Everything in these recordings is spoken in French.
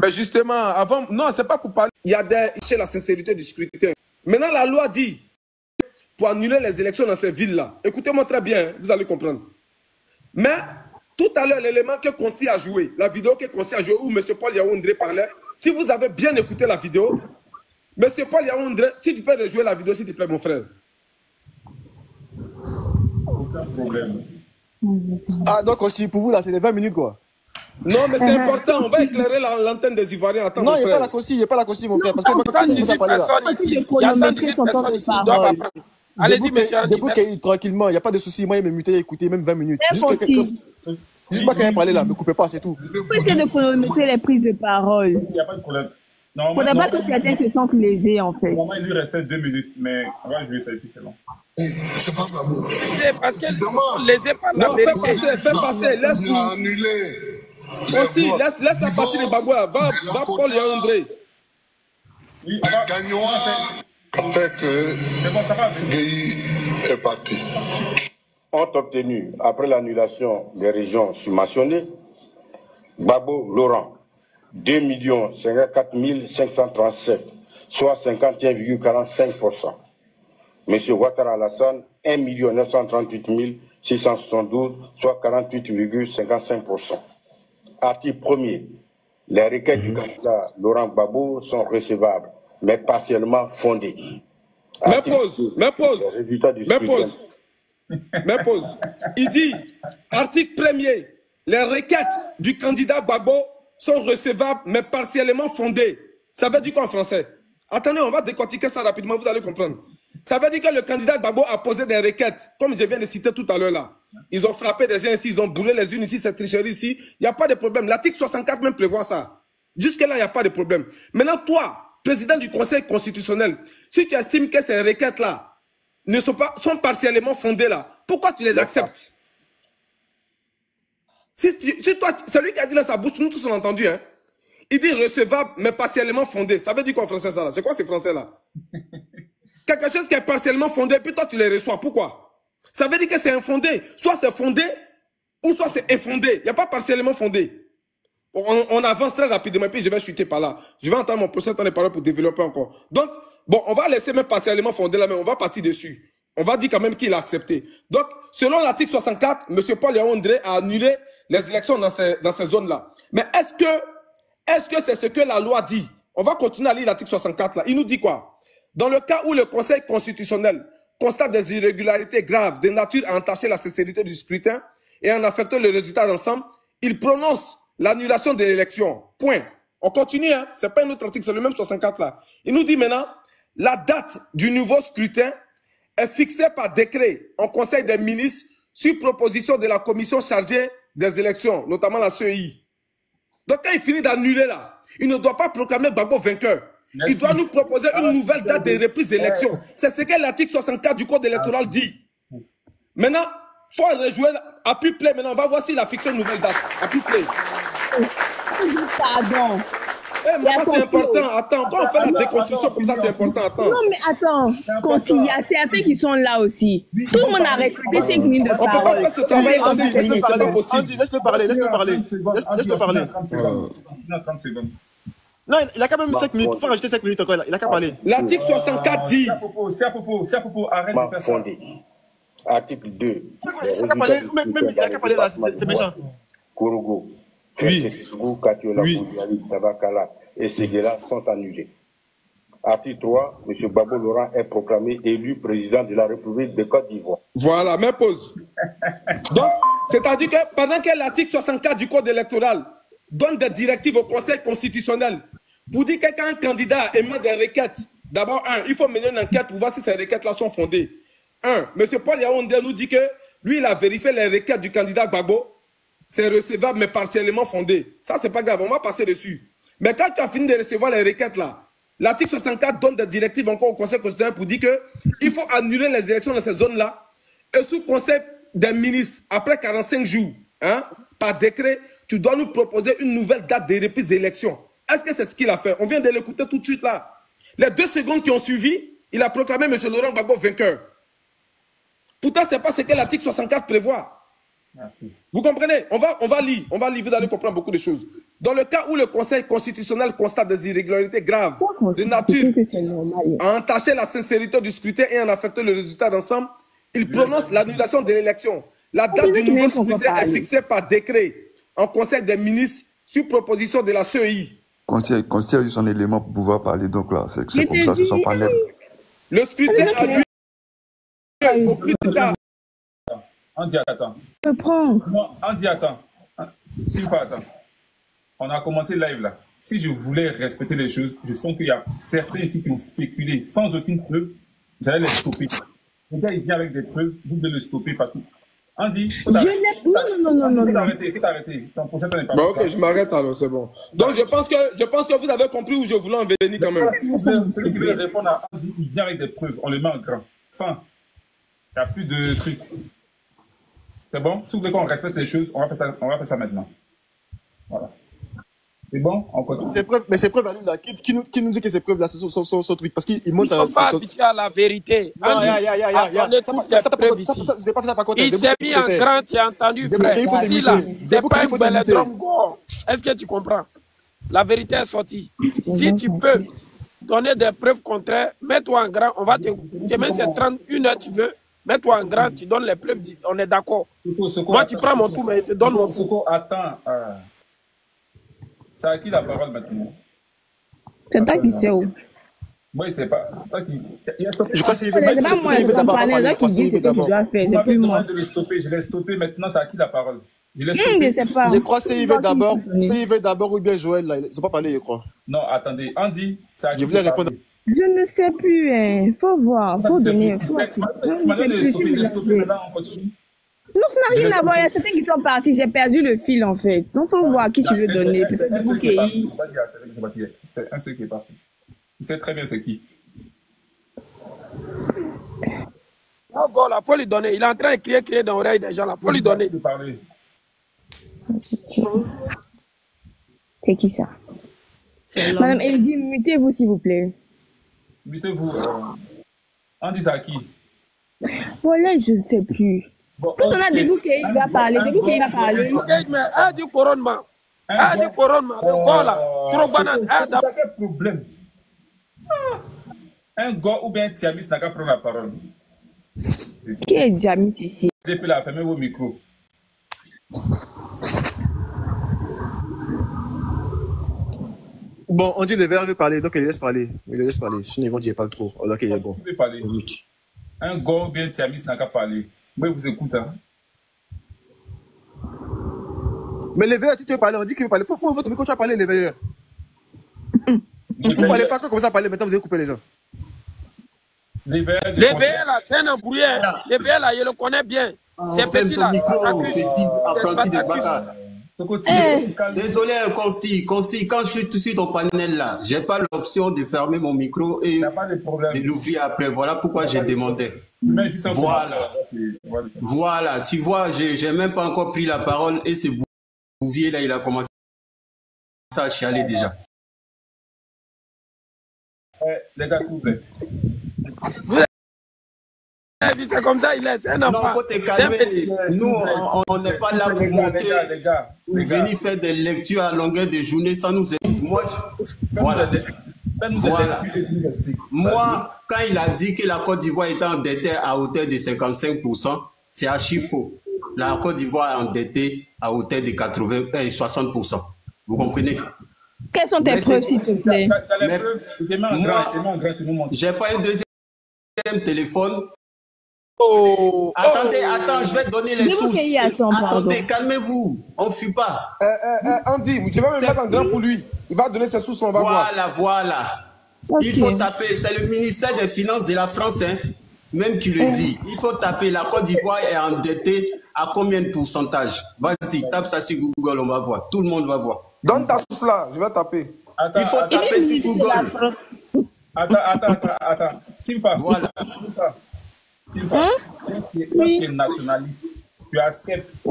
Mais justement, avant, non, c'est pas pour parler. Il y a chez la sincérité du scrutin. Maintenant, la loi dit pour annuler les élections dans ces villes-là. Écoutez-moi très bien, vous allez comprendre. Mais tout à l'heure, l'élément que Consi a joué, la vidéo que Consi a joué où M. Paul Yaoundé parlait, si vous avez bien écouté la vidéo, M. Paul Yaoundé, si tu peux rejouer la vidéo, s'il te plaît, mon frère. Aucun problème. Ah, donc aussi, pour vous, là, c'est les 20 minutes, quoi. Non, mais c'est important. On va éclairer l'antenne des Ivoiriens. Attends, non, il n'y a pas la consigne, il n'y a pas la consigne, mon frère. Parce que moi, quand vous avez parlé là. Allez-y, monsieur. Debout, tranquillement, il n'y a pas de souci. Moi, il me muté, écoutez, même 20 minutes. Juste moi, quand il parlait là, ne me coupez pas, c'est tout. Faut essayer de chronométrer les prises de parole. Il n'y a pas de problème. Il ne faudrait pas que certains se sentent lésés, en fait. Normalement, il lui restait 2 minutes, mais on va jouer ça et puis c'est bon. C'est pas Gbagbo. Parce que lésé par la vérité. Fais passer, laisse-nous. Aussi, laisse la partie de Gbagbo là. Va Paul Yaoundé. Oui, gagnons fait que Gueye est parti. Ont obtenu, après l'annulation des régions subventionnées, Gbagbo Laurent, 2 54 537, soit 51,45%. M. Ouattara Alassane, 1 938 672, soit 48,55%. Article 1er. Les requêtes du candidat Laurent Gbagbo sont recevables, mais partiellement fondées. Mais pause. Il dit, article 1er, les requêtes du candidat Gbagbo sont recevables, mais partiellement fondées. Ça veut dire quoi en français? Attendez, on va décortiquer ça rapidement, vous allez comprendre. Ça veut dire que le candidat Gbagbo a posé des requêtes, comme je viens de citer tout à l'heure là. Ils ont frappé des gens ici, ils ont brûlé les unes ici, cette tricherie ici. Il n'y a pas de problème. L'article 64 même prévoit ça. Jusque-là, il n'y a pas de problème. Maintenant, toi, président du Conseil constitutionnel, si tu estimes que ces requêtes-là sont partiellement fondées là, pourquoi tu les acceptes? Si toi, celui qui a dit dans sa bouche, nous tous on a entendu, hein? Il dit recevable, mais partiellement fondé. Ça veut dire quoi en français ça là? C'est quoi ces français là? Quelque chose qui est partiellement fondé, puis toi tu les reçois. Pourquoi? Ça veut dire que c'est infondé. Soit c'est fondé, ou soit c'est infondé. Il n'y a pas partiellement fondé. On avance très rapidement, puis je vais chuter par là. Je vais entendre mon prochain temps de parole pour développer encore. Donc, bon, on va laisser même partiellement fondé là, mais on va partir dessus. On va dire quand même qu'il a accepté. Donc, selon l'article 64, M. Paul Yaoundé a annulé les élections dans ces zones-là. Mais est-ce que c'est ce que la loi dit? On va continuer à lire l'article 64 là. Il nous dit quoi? Dans le cas où le Conseil constitutionnel constate des irrégularités graves de nature à entacher la sincérité du scrutin et en affectant le résultat d'ensemble, il prononce l'annulation de l'élection. Point. On continue, hein? C'est pas un autre article, c'est le même 64 là. Il nous dit maintenant, la date du nouveau scrutin est fixée par décret en Conseil des ministres sur proposition de la commission chargée des élections, notamment la CEI. Donc quand il finit d'annuler là, il ne doit pas proclamer Gbagbo vainqueur. Merci. Il doit nous proposer une nouvelle date de reprise d'élection. C'est ce que l'article 64 du Code électoral dit. Maintenant, il faut rejouer. Appuie play. Maintenant, on va voir s'il a fixé une nouvelle date. Appuie play. Pardon. Maman, c'est important. Attends, quand on fait la déconstruction comme ça, c'est important. Attends. Non, mais attends. Il y a certains qui sont là aussi. Tout le monde a respecté 5 minutes de parole. On peut pas faire ce travail. Andy, laisse-le parler. Laisse-le parler. Laisse-le parler. 30 secondes. Non, il a quand même 5 minutes. Il faut rajouter 5 minutes encore. Il a qu'à parler. L'article 64 dit. C'est à propos. Arrête de faire ça. Article 2. Il a qu'à parler. Même il a qu'à parler là. C'est méchant. Kourougo, Oui. Katiola, Oui. Boudjali, Tabakala et Seguela sont annulés. Article 3. M. Gbagbo Laurent est proclamé élu président de la République de Côte d'Ivoire. Voilà, même pause. Donc, c'est-à-dire que pendant que l'article 64 du Code électoral donne des directives au Conseil constitutionnel pour dire que quand un candidat émet des requêtes, d'abord, il faut mener une enquête pour voir si ces requêtes-là sont fondées. M. Paul Yaoundé nous dit que lui, il a vérifié les requêtes du candidat Gbagbo. C'est recevable, mais partiellement fondé. Ça, c'est pas grave, on va passer dessus. Mais quand tu as fini de recevoir les requêtes-là, l'article 64 donne des directives encore au Conseil constitutionnel pour dire qu'il faut annuler les élections dans ces zones-là. Et sous conseil des ministres, après 45 jours, par décret, tu dois nous proposer une nouvelle date de reprise d'élection. Est-ce que c'est ce qu'il a fait? On vient de l'écouter tout de suite là. Les 2 secondes qui ont suivi, il a proclamé M. Laurent Gbagbo vainqueur. Pourtant, ce n'est pas ce que l'article 64 prévoit. Merci. Vous comprenez? On va lire, vous allez comprendre beaucoup de choses. Dans le cas où le Conseil constitutionnel constate des irrégularités graves de nature à entacher la sincérité du scrutin et en affecter le résultat d'ensemble, il prononce l'annulation de l'élection. La date du nouveau scrutin est fixée par décret en Conseil des ministres sur proposition de la CEI. Conseil a eu son élément pour pouvoir parler, donc là, c'est comme ça, ce sont pas lettres. Le scrutin a lieu au plus tard. Andy, attends. Je peux prendre. Non, Andy, attends. Silva, attends. On a commencé le live là. Si je voulais respecter les choses, je pense qu'il y a certains ici qui ont spéculé sans aucune preuve, j'allais les stopper. Le gars, il vient avec des preuves, vous devez le stopper parce que. Andy, faut t'arrêter. Non. Faut t'arrêter. Ton prochain temps n'est pas Bon, ok, je m'arrête alors, c'est bon. Donc, je pense que vous avez compris où je voulais en venir quand même. Celui qui veut répondre à Andy, il vient avec des preuves. On le met en grand. Fin. Il n'y a plus de trucs. C'est bon? Si vous voulez qu'on respecte les choses, on va faire ça maintenant. Voilà. C'est bon? On continue. Mais ces preuves, là, qui nous dit que ces preuves-là, c'est son truc? Parce qu'il monte à... Ils ne sont pas habitués à la vérité. Non, il s'est mis en grand, tu as entendu, frère. Si là, c'est pas un belledrome gore. Est-ce que tu comprends? La vérité est sortie. Si tu peux donner des preuves contraires, mets-toi en grand. On va te... Demain, c'est 31 heures, tu veux. Mets-toi en grand, tu donnes les preuves, on est d'accord. Moi, tu prends mon tour, mais je te donne mon tour. Attends. C'est à qui la parole maintenant? C'est toi qui sais où. Moi, il ne sait pas. C'est toi qui... Je crois que c'est Yves d'abord. C'est plus moi. De le stopper. Je l'ai stoppé. Maintenant, c'est à qui la parole? Je sais pas. Je crois que c'est Yves d'abord. C'est Yves d'abord ou bien Joël. Là. Ils ne sont pas parlé, je crois. Non, attendez. Andy, c'est à qui? Je voulais répondre. Je ne sais plus. Il faut voir. Il faut donner. Tu m'as donné de stopper. Maintenant, on continue. Non, ça n'a rien à voir. Il y a certains qui sont partis. J'ai perdu le fil, en fait. Donc, il faut voir qui tu veux donner. Peut-être Boukéi. C'est un seul qui est parti. Tu sais très bien c'est qui. Non, go, là, il faut lui donner. Il est en train de crier dans l'oreille des gens, là. Il faut lui donner. C'est qui ça? Madame Elodie, mutez-vous, s'il vous plaît. Mutez-vous. On dit ça à qui? Voilà, je ne sais plus. Bon, quand on a des bouquets, il va parler. Des bouquets, il va parler. Mais a du couronnement. A du couronnement. Voilà. Trop banane. C'est quel problème? Un gars ou bien un Tiamis n'a qu'à prendre la parole. Qui est Tiamis ici? Depuis là, fermez vos micros. Bon, on dit le verre veut parler, donc il laisse parler. Il laisse parler. Sinon, ils vont dire pas trop. Ok, il est bon. Un gars ou bien Tiamis n'a qu'à parler. Moi, vous écoute. Hein? Mais les veilleurs, tu veux parler, on dit qu'il veut parler. Faut votre micro, tu vas parler, les veilleurs. Vous ne parlez pas quand vous parler, maintenant vous allez couper les gens. Les veilleurs, là, c'est un embrouilleur. Les veilleurs, là, je le connais bien. C'est petit, là. Petit apprenti de Baka. Désolé, Consti, quand je suis sur ton panel là, j'ai pas l'option de fermer mon micro et de l'ouvrir après. Voilà pourquoi j'ai demandé. Voilà, tu vois, j'ai même pas encore pris la parole et ce Bouvier là, il a commencé à chialer déjà. Les gars, s'il vous plaît. C'est comme ça, il est un enfant. Non, faut te calmer. Nous, on n'est pas là pour monter, pour venir faire des lectures à longueur de journée sans nous aider. Moi, voilà. Moi, quand il a dit que la Côte d'Ivoire était endettée à hauteur de 55%, c'est archi faux. La Côte d'Ivoire est endettée à hauteur de 60%. Vous comprenez? Quelles sont tes preuves, s'il te plaît? Moi, j'ai pas un deuxième téléphone. Attends, je vais te donner les sources. Attendez, calmez-vous. On ne fuit pas. Andy, je vais me mettre en grand pour lui. Il va donner ses sources, on va voir. Voilà. Okay. Il faut taper. C'est le ministère des Finances de la France, hein, même qui le dit. Il faut taper. La Côte d'Ivoire est endettée à combien de pourcentage? Vas-y, tape ça sur Google, on va voir. Tout le monde va voir. Donne ta source là, je vais taper. Il faut taper sur Google. Attends. Timfa, voilà. Timfa, tu es nationaliste. Tu acceptes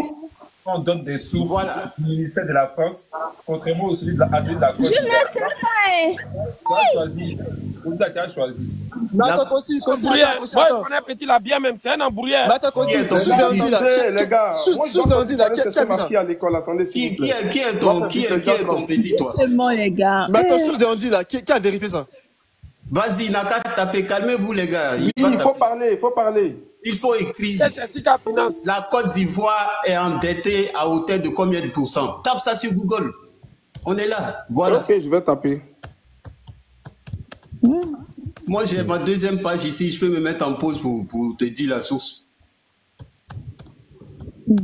qu'on donne des sources au ministère de la France, contrairement à celui de la Côte d'Ivoire. Je ne sais pas. Tu as choisi. Tu as choisi. Mais attends, aussi, Moi, je connais Petit là bien même, c'est un embrouilleur. Mais attends, aussi, les gars, moi, je ma fille à l'école, attendez, qui est ton petit, toi? Seulement, les gars. Mais attends, source de Andy, là, qui a vérifié ça? Vas-y, n'a qu'à taper, calmez-vous, les gars. Il faut parler, il faut parler. Il faut écrire. La Côte d'Ivoire est endettée à hauteur de combien de pourcents? Tape ça sur Google. On est là. Voilà. Ok, je vais taper. Moi, j'ai ma deuxième page ici. Je peux me mettre en pause pour te dire la source. Il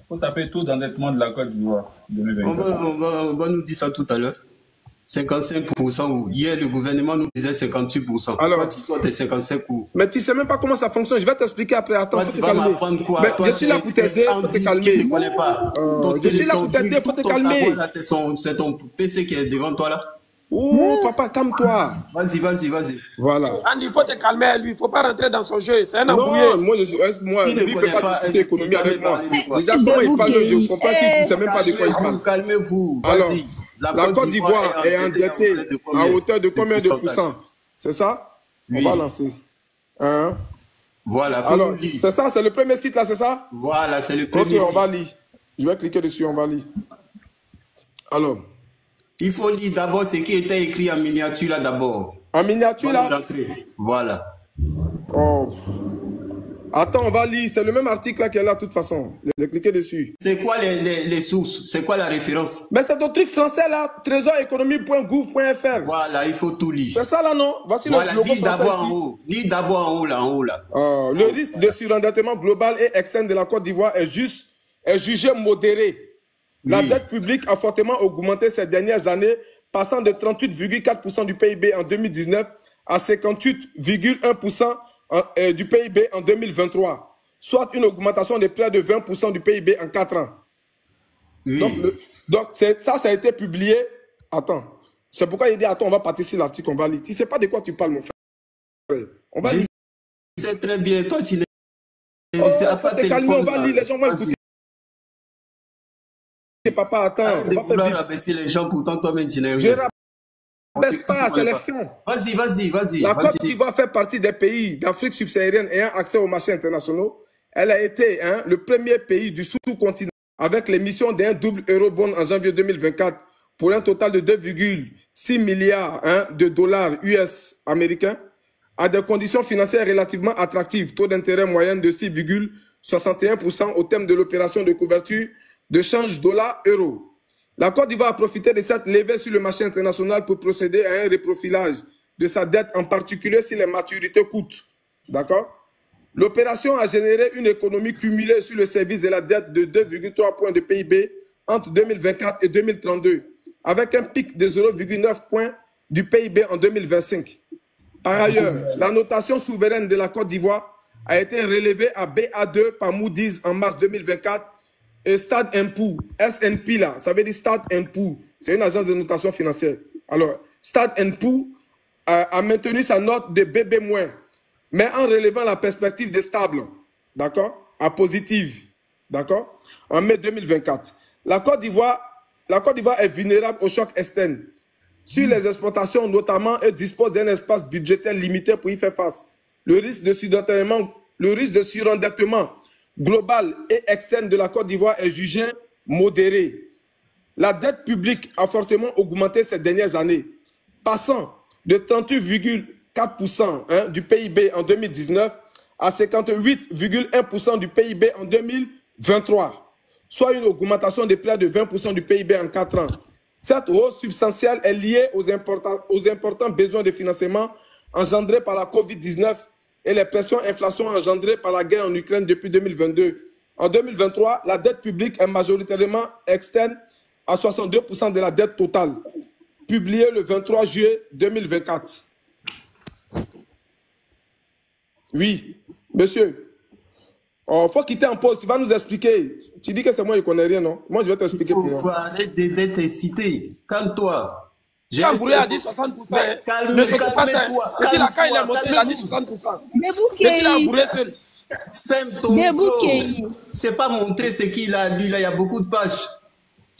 faut taper taux d'endettement de la Côte d'Ivoire. On va nous dire ça tout à l'heure. 55% ou hier le gouvernement nous disait 58%. Alors, toi tu sors tes 55 ou. Mais tu sais même pas comment ça fonctionne. Je vais t'expliquer après. Attends, toi, tu vas m'apprendre quoi? Mais je suis là pour t'aider, faut te calmer. Tu ne connais pas. Je suis là pour t'aider, faut te calmer. C'est ton PC qui est devant toi là. Oh papa, calme-toi. Vas-y. Voilà. Andy, il faut te calmer lui, il ne faut pas rentrer dans son jeu. C'est un embrouillé. Non, moi, lui, il ne peut pas discuter économie avec moi. Déjà, comment il parle, je comprends qu'il ne sait même pas de quoi il parle. Calmez-vous, vas-y. La Côte d'Ivoire est endettée à hauteur de combien de pourcents? C'est ça? On va lancer. Voilà. Alors, c'est ça, c'est le premier site là, c'est ça? Voilà, c'est le premier site. Ok, on va lire. Je vais cliquer dessus, on va lire. Alors. Il faut lire d'abord ce qui était écrit en miniature là d'abord. En miniature là? Voilà. Oh. Attends, on va lire. C'est le même article là qui est là de toute façon. Je vais cliquer dessus. C'est quoi les sources? C'est quoi la référence? Mais c'est ton truc français là. Trésoréconomie.gouv.fr. Voilà, il faut tout lire. C'est ça là, non? Voici voilà, le logo français ici. Lis d'abord en haut là. Le risque de surendettement global et externe de la Côte d'Ivoire est jugé modéré. La dette publique a fortement augmenté ces dernières années, passant de 38,4% du PIB en 2019 à 58,1% du PIB en 2023, soit une augmentation de près de 20% du PIB en 4 ans. Oui. Donc ça a été publié. Attends, c'est pourquoi il dit, attends, on va partir sur l'article, on va lire. Tu ne sais pas de quoi tu parles, mon frère. On va lire. C'est très bien, toi tu n'es pas calmer, on va lire, les gens vont écouter. Papa, attends, on va faire vite. Rabaisser les gens, pourtant toi-même tu n'es rien. Je rabaisse pas, c'est les faits. Vas-y. La Côte d'Ivoire fait partie des pays d'Afrique subsaharienne ayant accès aux marchés internationaux. Elle a été le premier pays du sous-continent avec l'émission d'un double eurobond en janvier 2024 pour un total de 2,6 milliards de dollars US américains à des conditions financières relativement attractives, taux d'intérêt moyen de 6,61% au terme de l'opération de couverture de change dollar-euro. La Côte d'Ivoire a profité de cette levée sur le marché international pour procéder à un reprofilage de sa dette, en particulier si les maturités coûtent. D'accord? L'opération a généré une économie cumulée sur le service de la dette de 2,3 points de PIB entre 2024 et 2032, avec un pic de 0,9 points du PIB en 2025. Par ailleurs, la notation souveraine de la Côte d'Ivoire a été relevée à BA2 par Moody's en mars 2024 et Standard & Poor's, S&P là, ça veut dire Standard & Poor's, c'est une agence de notation financière. Alors, Standard & Poor's a maintenu sa note de BB-, mais en relevant la perspective de stable, d'accord, à positive, d'accord, en mai 2024. La Côte d'Ivoire est vulnérable au choc externe. Sur les exportations notamment, elle dispose d'un espace budgétaire limité pour y faire face. Le risque de surendettement global et externe de la Côte d'Ivoire est jugé modéré. La dette publique a fortement augmenté ces dernières années, passant de 38,4% du PIB en 2019 à 58,1% du PIB en 2023, soit une augmentation de près de 20% du PIB en 4 ans. Cette hausse substantielle est liée aux importants besoins de financement engendrés par la COVID-19 et les pressions inflation engendrées par la guerre en Ukraine depuis 2022. En 2023, la dette publique est majoritairement externe à 62% de la dette totale, publié le 23 juillet 2024. Oui, monsieur. Il faut quitter en pause, tu vas nous expliquer. Tu dis que c'est moi, je ne connais rien, non? Moi, je vais t'expliquer. Il faut arrêter d'être cité. Calme-toi. J'ai embrouillé à 10-60%. Calme-toi. Quand il est monté, il a dit 60%. Mais il a embrouillé seul. Ferme ton micro. C'est pas montrer ce qu'il a lu là, il y a beaucoup de pages.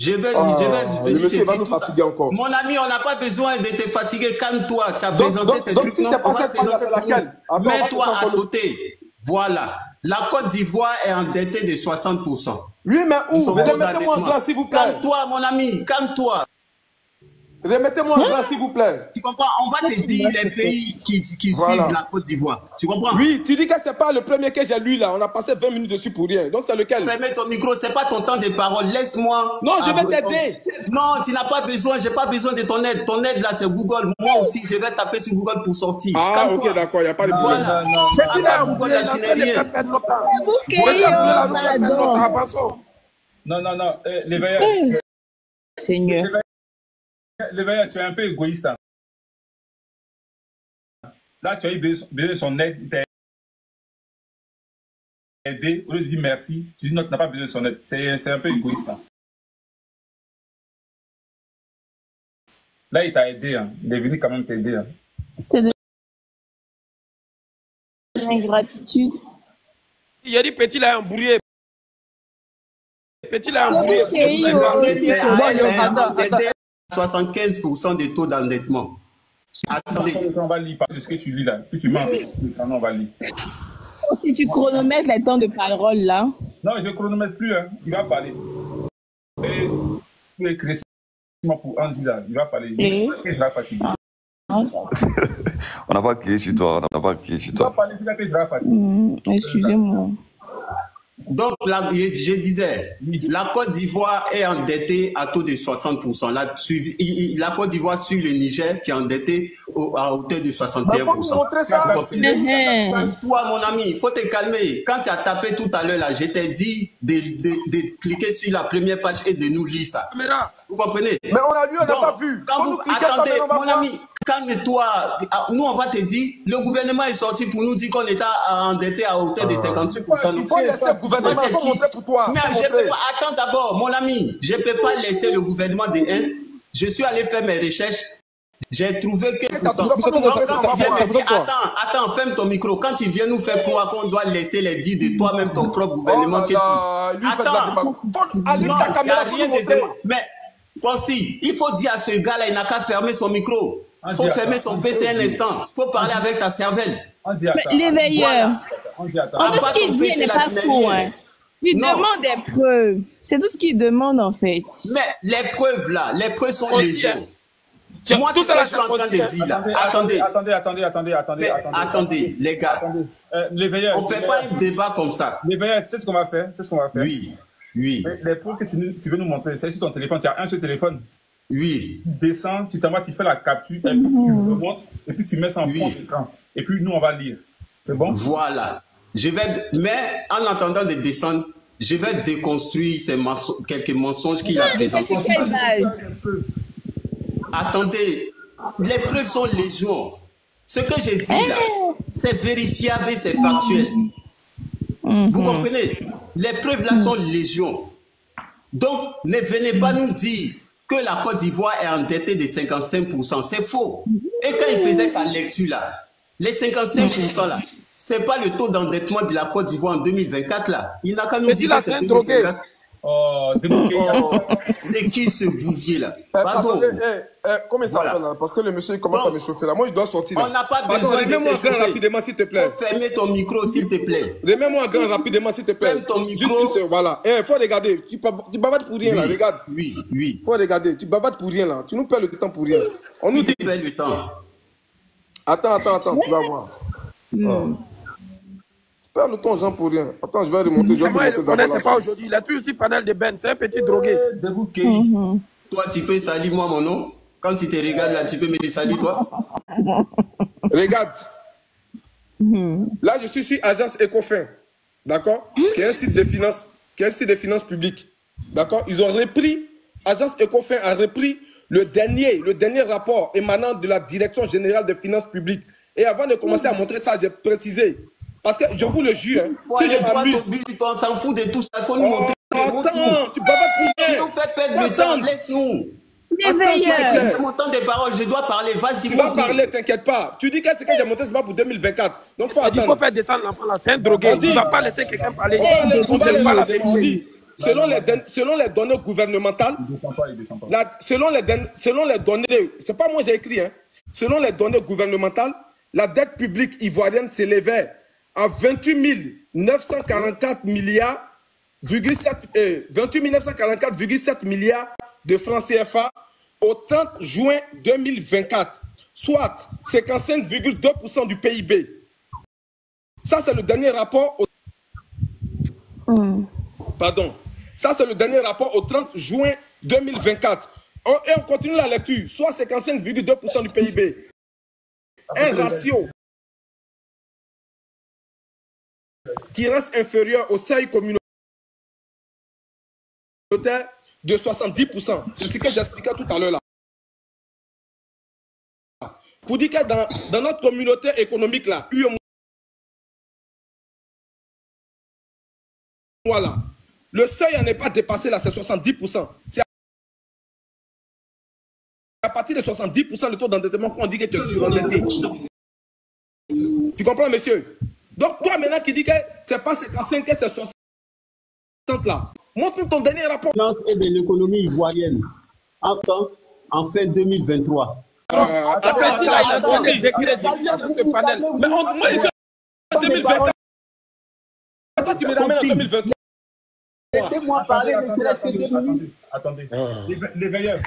Le monsieur va nous fatiguer encore. Mon ami, on n'a pas besoin de te fatiguer. Calme-toi. Tu as présenté tes trucs. Si c'est pas cette page, c'est laquelle? Mets-toi à côté. Voilà. La Côte d'Ivoire est endettée de 60%. Oui, mais où? Remettez-moi en blanc, s'il vous plaît. Calme-toi, mon ami. Calme-toi. Remettez-moi en blanc, s'il vous plaît. Tu comprends? On va te dire les pays qui suivent la Côte d'Ivoire. Tu comprends? Oui, tu dis que c'est pas le premier que j'ai lu là. On a passé 20 minutes dessus pour rien. Donc c'est lequel? Fermez ton micro, c'est pas ton temps de parole. Laisse-moi. Non, je vais t'aider. Non, tu n'as pas besoin. J'ai pas besoin de ton aide. Ton aide là, c'est Google. Moi aussi, je vais taper sur Google pour sortir. Ah, ok, d'accord. Il n'y a pas de problème. Voilà. Google là, tu n'es rien. Non. Les veilleurs. Seigneur. Les veilleurs, tu es un peu égoïste. Là, tu as eu besoin de son aide. Il t'a aidé. Au lieu de dire merci, tu dis non, tu n'as pas besoin de son aide. C'est un peu égoïste. Là, il t'a aidé. Il est venu quand même t'aider. C'est de l'ingratitude. Il a dit petit là, un bourrier. Petit là, un bourrier. 75% des taux d'endettement. Attendez. On va lire parce que ce que tu lis là. Puis tu mens. On va lire. Si tu chronomètres les temps de parole là. Non, je ne chronomètre plus. Il va parler. Et pour Andy là, il va parler. Il sera fatigué. On n'a pas crié sur toi. On n'a pas crié sur toi. Il va parler, il sera fatigué. Excusez-moi. Donc, là, je disais, la Côte d'Ivoire est endettée à taux de 60%. La Côte d'Ivoire suit le Niger qui est endetté à hauteur de 61%. Toi, mon ami, il faut te calmer. Quand tu as tapé tout à l'heure, là, je t'ai dit de cliquer sur la première page et de nous lire ça. Vous comprenez? Mais on a lu, on n'a pas vu. Attendez, mon ami, calme-toi. Nous, on va te dire, le gouvernement est sorti pour nous dire qu'on était endetté à hauteur de 58%. Il faut laisser le gouvernement, il faut montrer pour toi. Mais je peux pas. Attends d'abord, mon ami, je ne peux pas laisser le gouvernement de 1. Je suis allé faire mes recherches. J'ai trouvé que... Attends, ferme ton micro. Quand tu viens nous faire croire qu'on doit laisser les dires de toi-même, ton propre gouvernement... Attends, mais... Consti, il faut dire à ce gars-là, il n'a qu'à fermer son micro. Il faut fermer ton PC un instant. Il faut parler avec ta cervelle. Les veilleurs. En fait, ce qu'il dit n'est pas faux. Il demande des preuves. C'est tout ce qu'il demande en fait. Mais les preuves là, les preuves sont légion. Moi, tout ce que je suis en train de dire là. Attendez, les gars. Les veilleurs. On ne fait pas un débat comme ça. Les veilleurs, tu sais ce qu'on va faire? Oui. Les preuves que tu veux nous montrer, c'est sur ton téléphone. Tu as un seul téléphone. Oui. Tu descends, tu t'envoies, tu fais la capture, et puis tu remontes, et puis tu mets ça en fond d'écran. Et puis nous, on va lire. C'est bon? Voilà. Mais en attendant de descendre, je vais déconstruire quelques mensonges qu'il a présentés. C'est quelle base? Attendez, les preuves sont légion. Ce que j'ai dit là, c'est vérifiable et c'est factuel. Vous comprenez? Les preuves là sont légion. Donc, ne venez pas nous dire que la Côte d'Ivoire est endettée de 55%. C'est faux. Et quand il faisait sa lecture là, les 55% là, c'est pas le taux d'endettement de la Côte d'Ivoire en 2024 là. Il n'a qu'à nous dire que c'est 2024. C'est qui ce bouvier là? Pardon. Comment ça s'appelle là? Parce que le monsieur commence à me chauffer là. Moi je dois sortir là. On n'a pas besoin de remets-moi grand rapidement s'il te plaît. Faut fermer ton micro s'il te plaît. Remets-moi grand rapidement s'il te plaît. Ferme ton micro. Juste voilà. Faut regarder. Tu bavardes pour rien là. Regarde. Oui. Faut regarder. Tu bavardes pour rien là. Tu nous perds le temps pour rien. On nous perd le temps. Attends. Tu vas voir. Perds le temps, Jean, pour rien. Attends, je vais remonter. Je vais il ne connaissait pas aujourd'hui. Il a tué aussi Panel de Ben. C'est un petit drogué. Debout, Toi, tu peux salir moi mon nom. Quand tu te regardes là, tu peux me salir toi. Regarde. Là, je suis sur Agence Ecofin. D'accord? Qui est un site de finances publiques. D'accord? Ils ont repris, Agence Ecofin a repris le dernier rapport émanant de la Direction Générale des Finances Publiques. Et avant de commencer à montrer ça, j'ai précisé. Parce que je vous le jure, si je m'amuse... On s'en fout de tout ça, il faut nous montrer. Attends, tu bavardes pour rien. Tu nous fais perdre le temps, laisse-nous. C'est mon temps de parole, je dois parler, vas-y. Tu vas parler, t'inquiète pas. Tu dis que ce que j'ai monté, c'est pas pour 2024. Donc faut attendre. Il faut faire descendre l'enfant là, c'est un drogué. Tu ne vas pas laisser quelqu'un parler. On va aller la vérité. selon les données gouvernementales, selon les données, c'est pas moi j'ai écrit, hein, selon les données gouvernementales, la dette publique ivoirienne s'élevait à 28 944,7 milliards de francs CFA au 30 juin 2024, soit 55,2% du PIB. Ça, c'est le dernier rapport Pardon. Ça, c'est le dernier rapport au 30 juin 2024. Et on continue la lecture, soit 55,2% du PIB. Un ratio qui reste inférieur au seuil communautaire de 70%. C'est ce que j'expliquais tout à l'heure là. Pour dire que dans notre communauté économique là, voilà, le seuil n'est pas dépassé là, c'est 70%. C'est à partir de 70% le taux d'endettement qu'on dit que tu es surendetté. Tu comprends, monsieur? Donc, toi, maintenant, qui dis que c'est pas 55, que c'est 60 là. Montre-nous ton dernier rapport. Et de l'économie ivoirienne en fin 2023. Mais moi, je suis en 2024. Toi, tu me ramènes en 2023. Laissez-moi parler, ne serait-ce que 2 minutes. Attendez. Les veilleurs.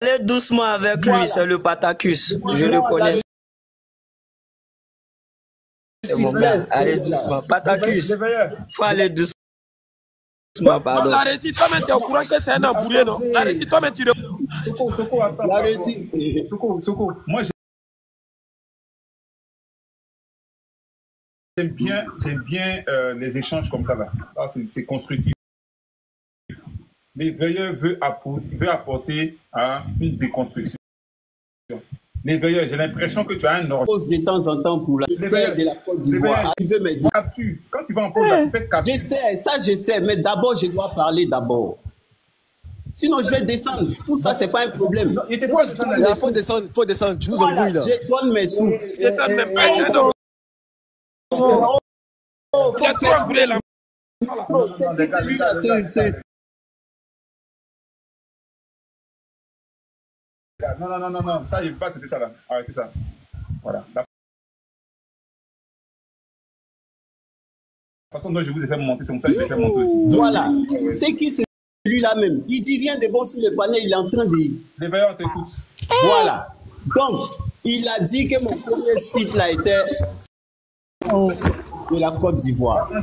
Allez doucement avec lui, c'est le Patacus. Je le connais. C'est mon gars. Allez doucement. Patacus. Faut aller doucement, pardon. La réussite, toi, tu es au courant que c'est un abouré, non? La réussite, toi, tu Soko, attends. La réussite. Soko. Moi, j'aime bien les échanges comme ça, là. Ah, c'est constructif. Les veilleurs veulent apporter une déconstruction. Les veilleurs, j'ai l'impression que tu as un ordre. Pose de temps en temps pour la de la Côte d'Ivoire. Tu veux me dire. Quand tu vas en pause, tu fais capture. Je sais, mais d'abord, je dois parler d'abord. Sinon, je vais descendre. Tout ça, c'est pas un problème. Il faut descendre. Tu nous embrouilles là. Je donne mes sous. C'est celui-là, Non, ça, il ne veut pas, c'était ça là. Arrêtez ça. Voilà. La façon dont je vous ai fait monter, c'est comme ça que je vais faire monter aussi. Voilà. C'est qui celui-là même? Il dit rien de bon sur le panel, il est en train de... Les veilleurs t'écoutent. Voilà. Donc, il a dit que mon premier site là était de la Côte d'Ivoire. On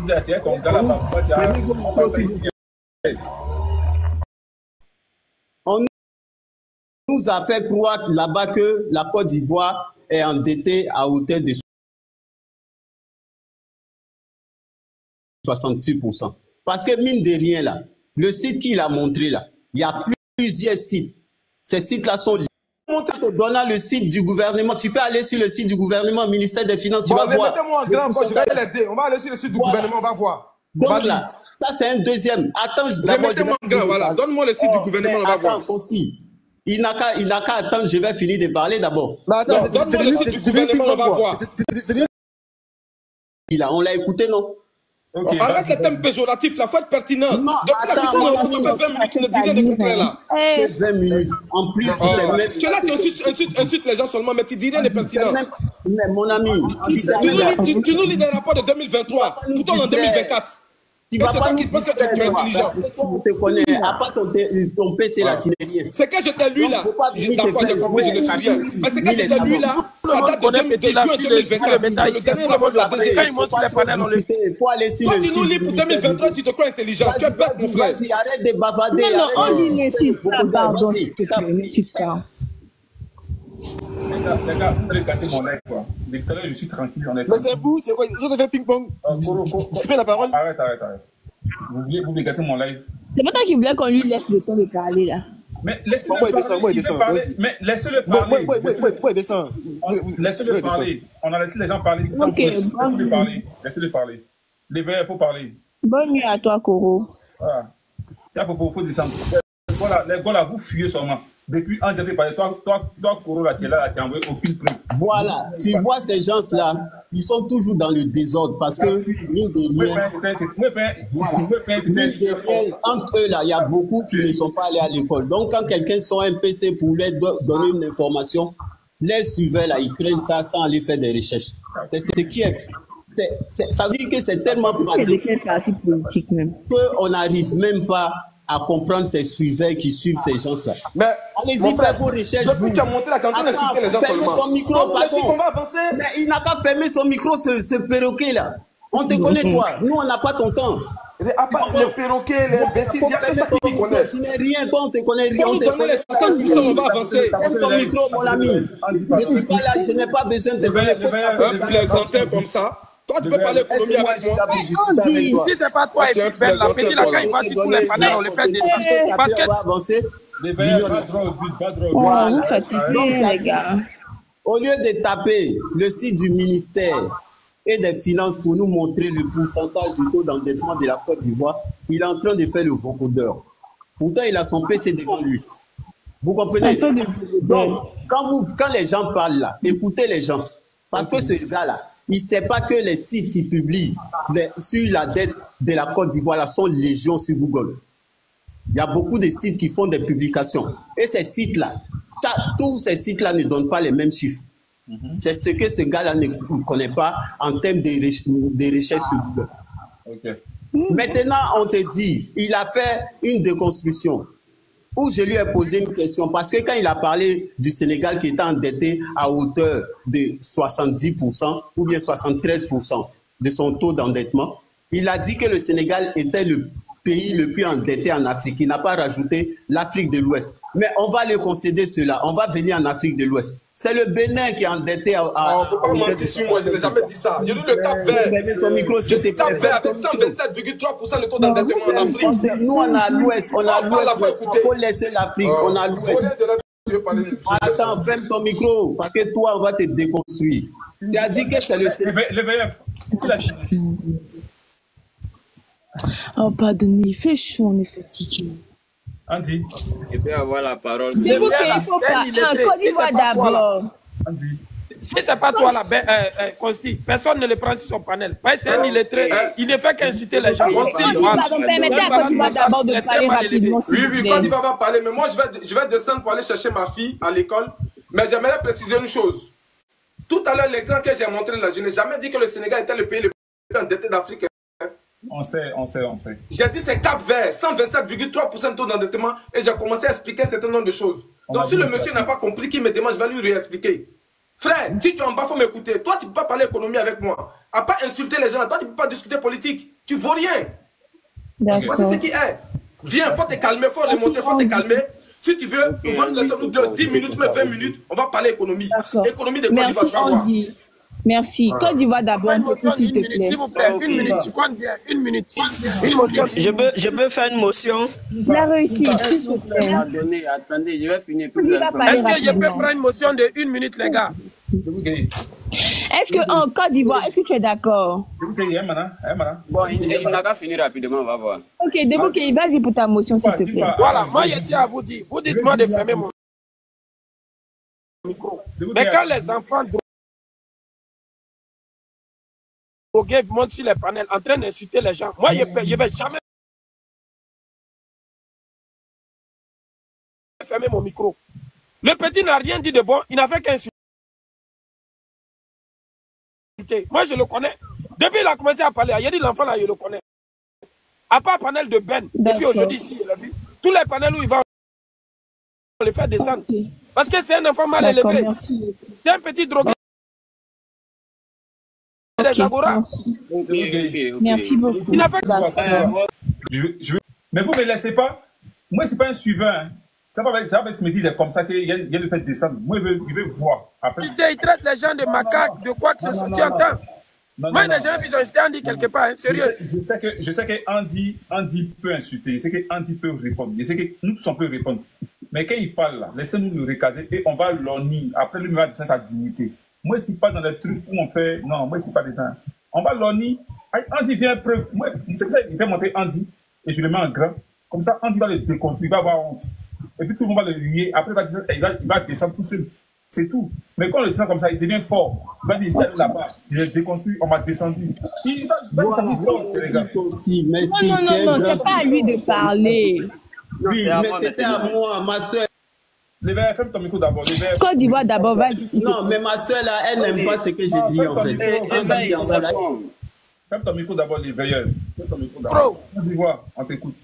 nous a fait croire là-bas que la Côte d'Ivoire est endettée à hauteur de 68%. Parce que mine de rien là, le site qu'il a montré là, il y a plusieurs sites. Ces sites-là sont liés. Donnant le site du gouvernement, tu peux aller sur le site du gouvernement, ministère des Finances, tu vas voir. Mettez-moi en grand, je vais l'aider. On va aller sur le site du gouvernement, on va voir. Donc là, ça c'est un deuxième. Attends, mettez-moi en grand, voilà. Donne-moi le site du gouvernement, on va voir. Il n'a qu'à attendre, je vais finir de parler d'abord. Donne-moi le site du gouvernement, on va voir. On l'a écouté, non? Okay, arrête le thème péjoratif, la faute pertinente. Non, depuis la tu 20 minutes, tu ne dis rien de concret là. 20 minutes. En plus, tu es là, tu insultes les gens seulement, mais tu dis rien de pertinent. Mais mon ami, tu nous lis des rapports de 2023, tout en 2024. Tu vas pas nous parce que tu es intelligent. On te connaît, à part ton PC là, tu n'es rien. C'est que je t'ai lu là. D'accord, j'ai compris, je le suis bien. Mais c'est que je t'ai lu là, ça date de juin 2024. Le dernier rapport de la DG. Quand ils montent les panels, on les fait. Faut aller sur toi, le tu nous lis pour 2023, tu te crois intelligent. Tu es bête, mon frère. Vas-y, arrête de bavarder. Non, on dit n'insulte pas, pardon. N'insulte pas. Les gars, vous allez gâter mon live, quoi. Depuis tout à l'heure, je suis tranquille, on est tranquille. Mais c'est vous, c'est quoi? Ils ont fait ping-pong. Tu fais la parole? Arrête. Vous voulez gâter mon live? C'est pas toi qui voulais qu'on lui laisse le temps de parler, là. Mais laissez-le parler. Mais laissez-le parler. Laissez-le parler. On a laissé les gens parler, c'est ça. Laissez-le parler. Les veilleurs, il faut parler. Bonne nuit à toi, Koro. Voilà. C'est à propos, il faut descendre. Les gars là, vous fuyez seulement. Depuis Andy avait parlé, toi, Koro, là, tu es là, tu n'as envoyé aucune preuve. Voilà, tu vois ces gens-là, ils sont toujours dans le désordre parce que mine de rien, entre eux là, il y a beaucoup qui ne sont pas allés à l'école. Donc quand quelqu'un sort un PC pour leur donner une information, les suiveurs là, ils prennent ça sans aller faire des recherches. C'est ce qui est. Ça veut dire que c'est tellement pratique qu'on n'arrive même pas à comprendre ces suiveurs qui suivent ces gens-là. Mais allez-y faire vos recherches. Depuis qu'il a monté la cantine, insulter les gens seulement. Ton micro, pardon. Mais il n'a qu'à fermer son micro, ce perroquet là. On te connaît toi. Nous, on n'a pas ton temps. Les perroquets, les imbéciles, il y a que ça qui connaît. Tu n'es rien, toi, on te connaît rien. Quand nous donnons les 60%, on va avancer. Ferme ton micro, mon ami. Je suis pas là, je n'ai pas besoin de te donner. Un plaisantin comme ça. Toi, tu peux parler économie avec moi. Si c'est pas toi, et puis Ben, la petite là, quand il va sur tous les panels, on les fait descendre. Parce que. Vous fatiguez, les gars. Au lieu de taper le site du ministère et des Finances pour nous montrer le pourcentage du taux d'endettement de la Côte d'Ivoire, il est en train de faire le vocodeur. Pourtant, il a son PC devant lui. Vous comprenez? Donc, quand les gens parlent là, écoutez les gens. Parce que ce gars-là, il ne sait pas que les sites qui publient sur la dette de la Côte d'Ivoire là sont légion sur Google. Il y a beaucoup de sites qui font des publications. Et ces sites-là, tous ces sites-là ne donnent pas les mêmes chiffres. C'est ce que ce gars-là ne connaît pas en termes de recherche sur Google. Okay. Maintenant, on te dit, il a fait une déconstruction où je lui ai posé une question parce que quand il a parlé du Sénégal qui était endetté à hauteur de 70% ou bien 73% de son taux d'endettement, il a dit que le Sénégal était le pays le plus endetté en Afrique. Il n'a pas rajouté l'Afrique de l'Ouest. Mais on va lui concéder cela. On va venir en Afrique de l'Ouest. C'est le Bénin qui est endetté à... On ne peut pas mentir sur moi, je n'ai jamais dit ça. Je dis le Cap Vert. Le Cap Vert avec 127,3% de taux d'endettement en Afrique. Nous, on a l'Ouest. On a l'Ouest. Il faut laisser l'Afrique. On a l'Ouest. Attends, ferme ton micro. Parce que toi, on va te déconstruire. Tu as dit que c'est le... Le VF. Oh, pardonnez, il fait chaud, on est fatigué. Andy. Je peux avoir la parole. Dis-vous qu'il faut pas. Côte d'Ivoire d'abord. Andy. Si c'est pas toi là, Consti, personne ne le prend sur son panel. C'est un illettré, il ne fait qu'insulter les gens. Pardon, permettez à Côte d'Ivoire d'abord de parler rapidement. Oui, Côte d'Ivoire va parler, mais moi je vais descendre pour aller chercher ma fille à l'école. Mais j'aimerais préciser une chose. Tout à l'heure, l'écran que j'ai montré là, je n'ai jamais dit que le Sénégal était le pays le plus endetté d'Afrique. On sait. J'ai dit c'est Cap Vert, 127,3% de taux d'endettement et j'ai commencé à expliquer un certain nombre de choses. Donc si le monsieur n'a pas compris qu'il me demande, je vais lui réexpliquer. Frère, si tu es en bas, il faut m'écouter. Toi, tu ne peux pas parler économie avec moi. À pas insulter les gens, toi, tu ne peux pas discuter politique. Tu ne vaux rien. Voici ce qui est. Viens, il faut te calmer, il faut remonter, il faut te calmer. Si tu veux, on va nous laisser nous 10 minutes, mais 20 minutes, on va parler économie. Économie de Côte d'Ivoire, tu vas voir. Merci. Côte d'Ivoire d'abord, s'il te plaît. S'il vous plaît, une minute, tu comptes bien, une minute. Une motion. Je peux faire une motion. Il a réussi, s'il te plaît. Attendez, je vais finir. Est-ce que je peux prendre une motion de 1 minute, les gars? Est-ce que en Côte d'Ivoire, est-ce que tu es d'accord? Bon, il n'a qu'à finir rapidement, on va voir. Ok, Debouké, vas-y pour ta motion, s'il te plaît. Voilà, moi je tiens à vous dire, vous dites-moi de fermer mon micro. Mais quand les enfants drogués montent sur les panels en train d'insulter les gens, moi je ne vais jamais fermer mon micro. Le petit n'a rien dit de bon, il n'a fait qu'insulter. Moi, je le connais. Depuis qu'il a commencé à parler, il a dit l'enfant là, je le connais. À part panel de Ben, depuis aujourd'hui ici, il a vu. Tous les panels où il va, on les fait descendre. Parce que c'est un enfant mal élevé. C'est un petit drogué. Merci beaucoup. Il n'a pas mais vous ne me laissez pas. Moi, ce n'est pas un suiveur. Hein. Ça va être me dire comme ça qu'il y a le fait de descendre. Moi, il veut voir. Après. Il traite les gens de macaques, de quoi que ce soit. Tu entends? Moi, les gens qui ont insulté Andy quelque part, hein, sérieux. Je sais que Andy peut insulter. Je sais que Andy peut répondre. Je sais que nous tous on peut répondre. Mais quand il parle là, laissez-nous le recadrer et on va l'honnir. Après, lui, il va descendre sa dignité. Moi, je ne suis pas dans les trucs où on fait. Non, moi, je ne suis pas dedans. On va l'honnir. Andy vient preuve. C'est pour ça qu'il fait monter Andy et je le mets en grand. Comme ça, Andy va le déconstruire, il va avoir honte. et puis tout le monde va le lier. Après, il va descendre tout seul. C'est tout. Mais quand on le descend comme ça, il devient fort. Il va dire, ici, là-bas, il est déconstruit, on m'a descendu. Il va descendre fort, les gars. Non, c'est pas à lui de parler. Oui, mais c'était à moi, ma soeur. Les verts, ferme ton micro d'abord. Côte d'Ivoire d'abord, vas-y. Non, mais ma soeur, là, elle n'aime pas ce que je dis, en fait. Ferme ton micro d'abord, les veilleurs. Ferme ton micro d'abord. Côte d'Ivoire, on t'écoute.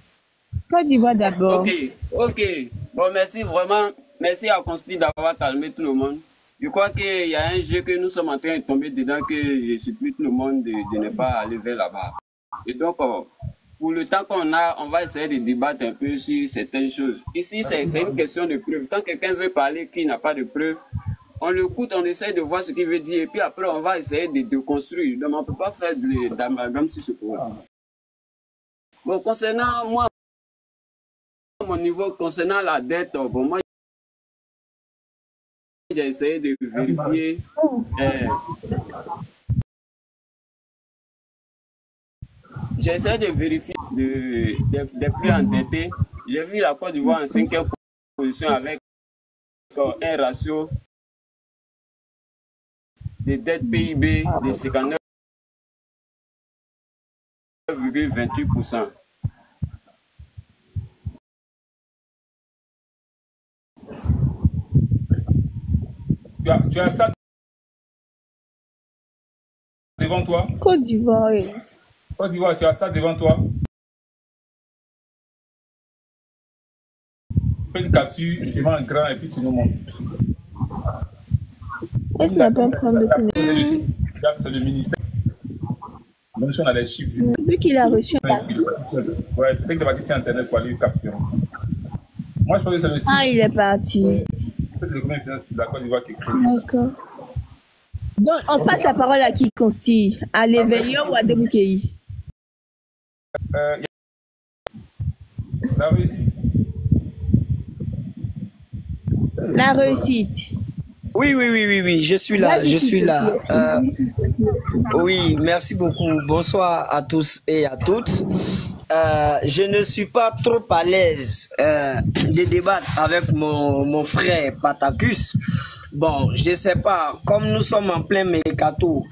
Côte d'Ivoire d'abord. Ok. Bon, merci vraiment. Merci à Consti d'avoir calmé tout le monde. Je crois qu'il y a un jeu que nous sommes en train de tomber dedans que je supplie tout le monde de ne pas aller vers là-bas. Et donc, pour le temps qu'on a, on va essayer de débattre un peu sur certaines choses. Ici, c'est une question de preuve. Quand quelqu'un veut parler qui n'a pas de preuve, on l'écoute, on essaie de voir ce qu'il veut dire, et puis après, on va essayer de construire. Donc, on ne peut pas faire d'amalgame sur ce point. Bon, concernant moi, mon niveau, concernant la dette, bon, moi, j'ai essayé de vérifier. J'ai essayé de vérifier des plus endettés. J'ai vu la Côte d'Ivoire en 5e position avec un ratio de dette PIB de 59,28%. Tu as ça devant toi? Côte d'Ivoire. Côte d'Ivoire, tu as ça devant toi? Tu fais une capsule, tu mets en grand et puis tu nous montres. Est-ce qu'on n'a pas prendre le connaissance? C'est le ministère. Donc, si on a les chiffres. Vu qu'il a reçu un parti. Ouais, peut-être qu'il va dire sur Internet pour aller le capturer. Moi, je pense que c'est le site. Ah, il est parti. C'est le commun financier de la Côte d'Ivoire qui est créé. D'accord. Donc, on passe la parole à qui constille? À l'éveilleur ou à Demoukéi? La réussite. La réussite. Oui, je suis là, oui, merci beaucoup. Bonsoir à tous et à toutes. Je ne suis pas trop à l'aise de débattre avec mon frère Patacus. Bon, je sais pas, comme nous sommes en plein mercato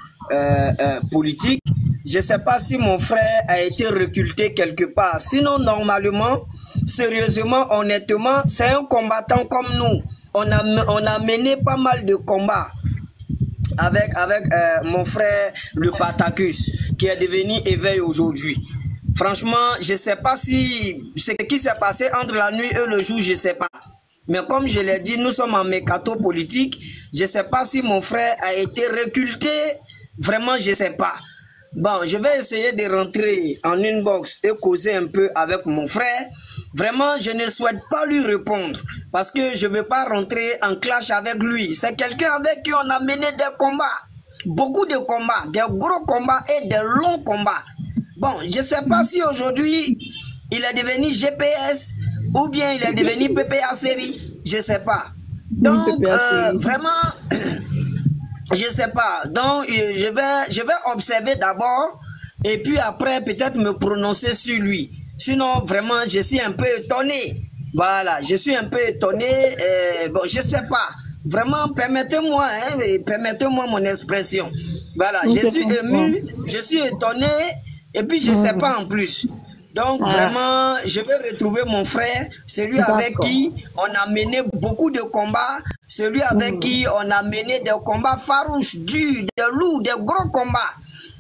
politique, je sais pas si mon frère a été recruté quelque part. Sinon, normalement, sérieusement, honnêtement, c'est un combattant comme nous. On a mené pas mal de combats avec mon frère le Patacus, qui est devenu éveil aujourd'hui. Franchement, je ne sais pas si ce qui s'est passé entre la nuit et le jour, je ne sais pas. Mais comme je l'ai dit, nous sommes en mercato politique. Je ne sais pas si mon frère a été recruté. Vraiment, je ne sais pas. Bon, je vais essayer de rentrer en inbox et causer un peu avec mon frère. Vraiment, je ne souhaite pas lui répondre parce que je ne veux pas rentrer en clash avec lui. C'est quelqu'un avec qui on a mené des combats. Beaucoup de combats, des gros combats et des longs combats. Bon, je ne sais pas si aujourd'hui, il est devenu GPS ou bien il est devenu PPA série. Je ne sais pas. Donc, vraiment, je ne sais pas. Donc, je vais observer d'abord et puis après, peut-être me prononcer sur lui. Sinon, vraiment, je suis un peu étonné. Voilà, je suis un peu étonné. Bon, je ne sais pas. Vraiment, permettez-moi, hein, permettez-moi mon expression. Voilà, je suis ému, je suis étonné, et puis je ne sais pas en plus. Donc, vraiment, je vais retrouver mon frère, celui avec qui on a mené beaucoup de combats, celui avec qui on a mené des combats farouches, durs, des lourds, des gros combats.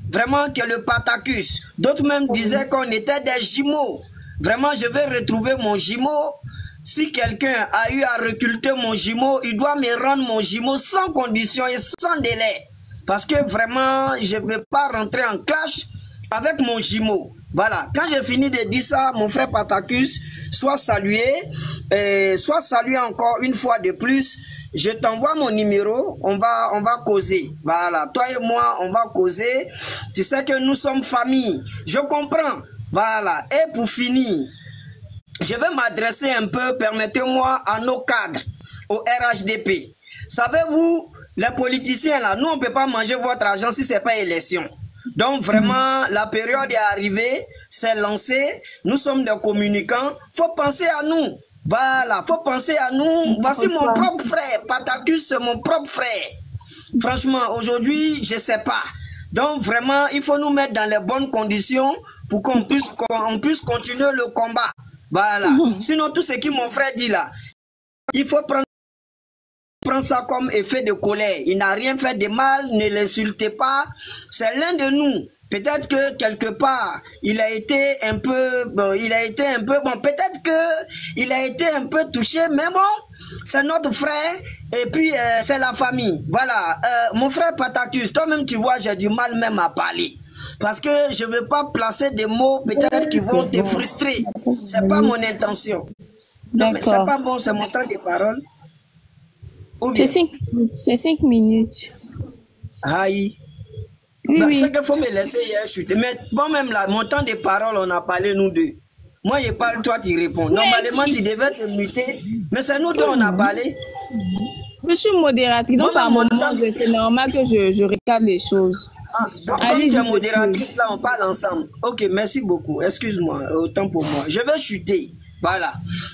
Vraiment que le Patacus. D'autres même disaient qu'on était des jumeaux. Vraiment, je vais retrouver mon jumeau. Si quelqu'un a eu à recruter mon jumeau, il doit me rendre mon jumeau sans condition et sans délai. Parce que vraiment, je ne vais pas rentrer en clash avec mon jumeau. Voilà. Quand j'ai fini de dire ça, mon frère Patacus, soit salué encore une fois de plus. Je t'envoie mon numéro, on va causer. Voilà, toi et moi, on va causer. Tu sais que nous sommes famille. Je comprends. Voilà. Et pour finir, je vais m'adresser un peu, permettez-moi, à nos cadres, au RHDP. Savez-vous, les politiciens, là, nous, on ne peut pas manger votre argent si ce n'est pas élection. Donc, vraiment, la période est arrivée, c'est lancé. Nous sommes des communicants. Il faut penser à nous. Voilà, faut penser à nous. Voici mon propre frère. Patakus, c'est mon propre frère. Franchement, aujourd'hui, je ne sais pas. Donc, vraiment, il faut nous mettre dans les bonnes conditions pour qu'on puisse continuer le combat. Voilà. Sinon, tout ce que mon frère dit là, il faut prendre ça comme effet de colère. Il n'a rien fait de mal, ne l'insultez pas. C'est l'un de nous. Peut-être que quelque part, il a été un peu, peut-être que il a été un peu touché, mais bon, c'est notre frère et puis c'est la famille. Voilà, mon frère Patakus, toi-même tu vois, j'ai du mal même à parler. Parce que je ne veux pas placer des mots peut-être qui vont te frustrer. Ce n'est pas mon intention. Non, mais c'est pas bon, c'est mon temps de parole. C'est 5 minutes. Aïe. Oui. C'est qu'il faut me laisser hier chuter. Mais bon, même là, mon temps de parole, on a parlé nous deux. Moi, je parle, toi, tu réponds. Normalement, tu devais te muter. Mais c'est nous deux, on a parlé. Je suis modératrice. Donc, par moment, c'est normal que je recadre les choses. Donc, comme tu es modératrice, là, on parle ensemble. Ok, merci beaucoup. Excuse-moi, autant pour moi. Je vais chuter. Voilà.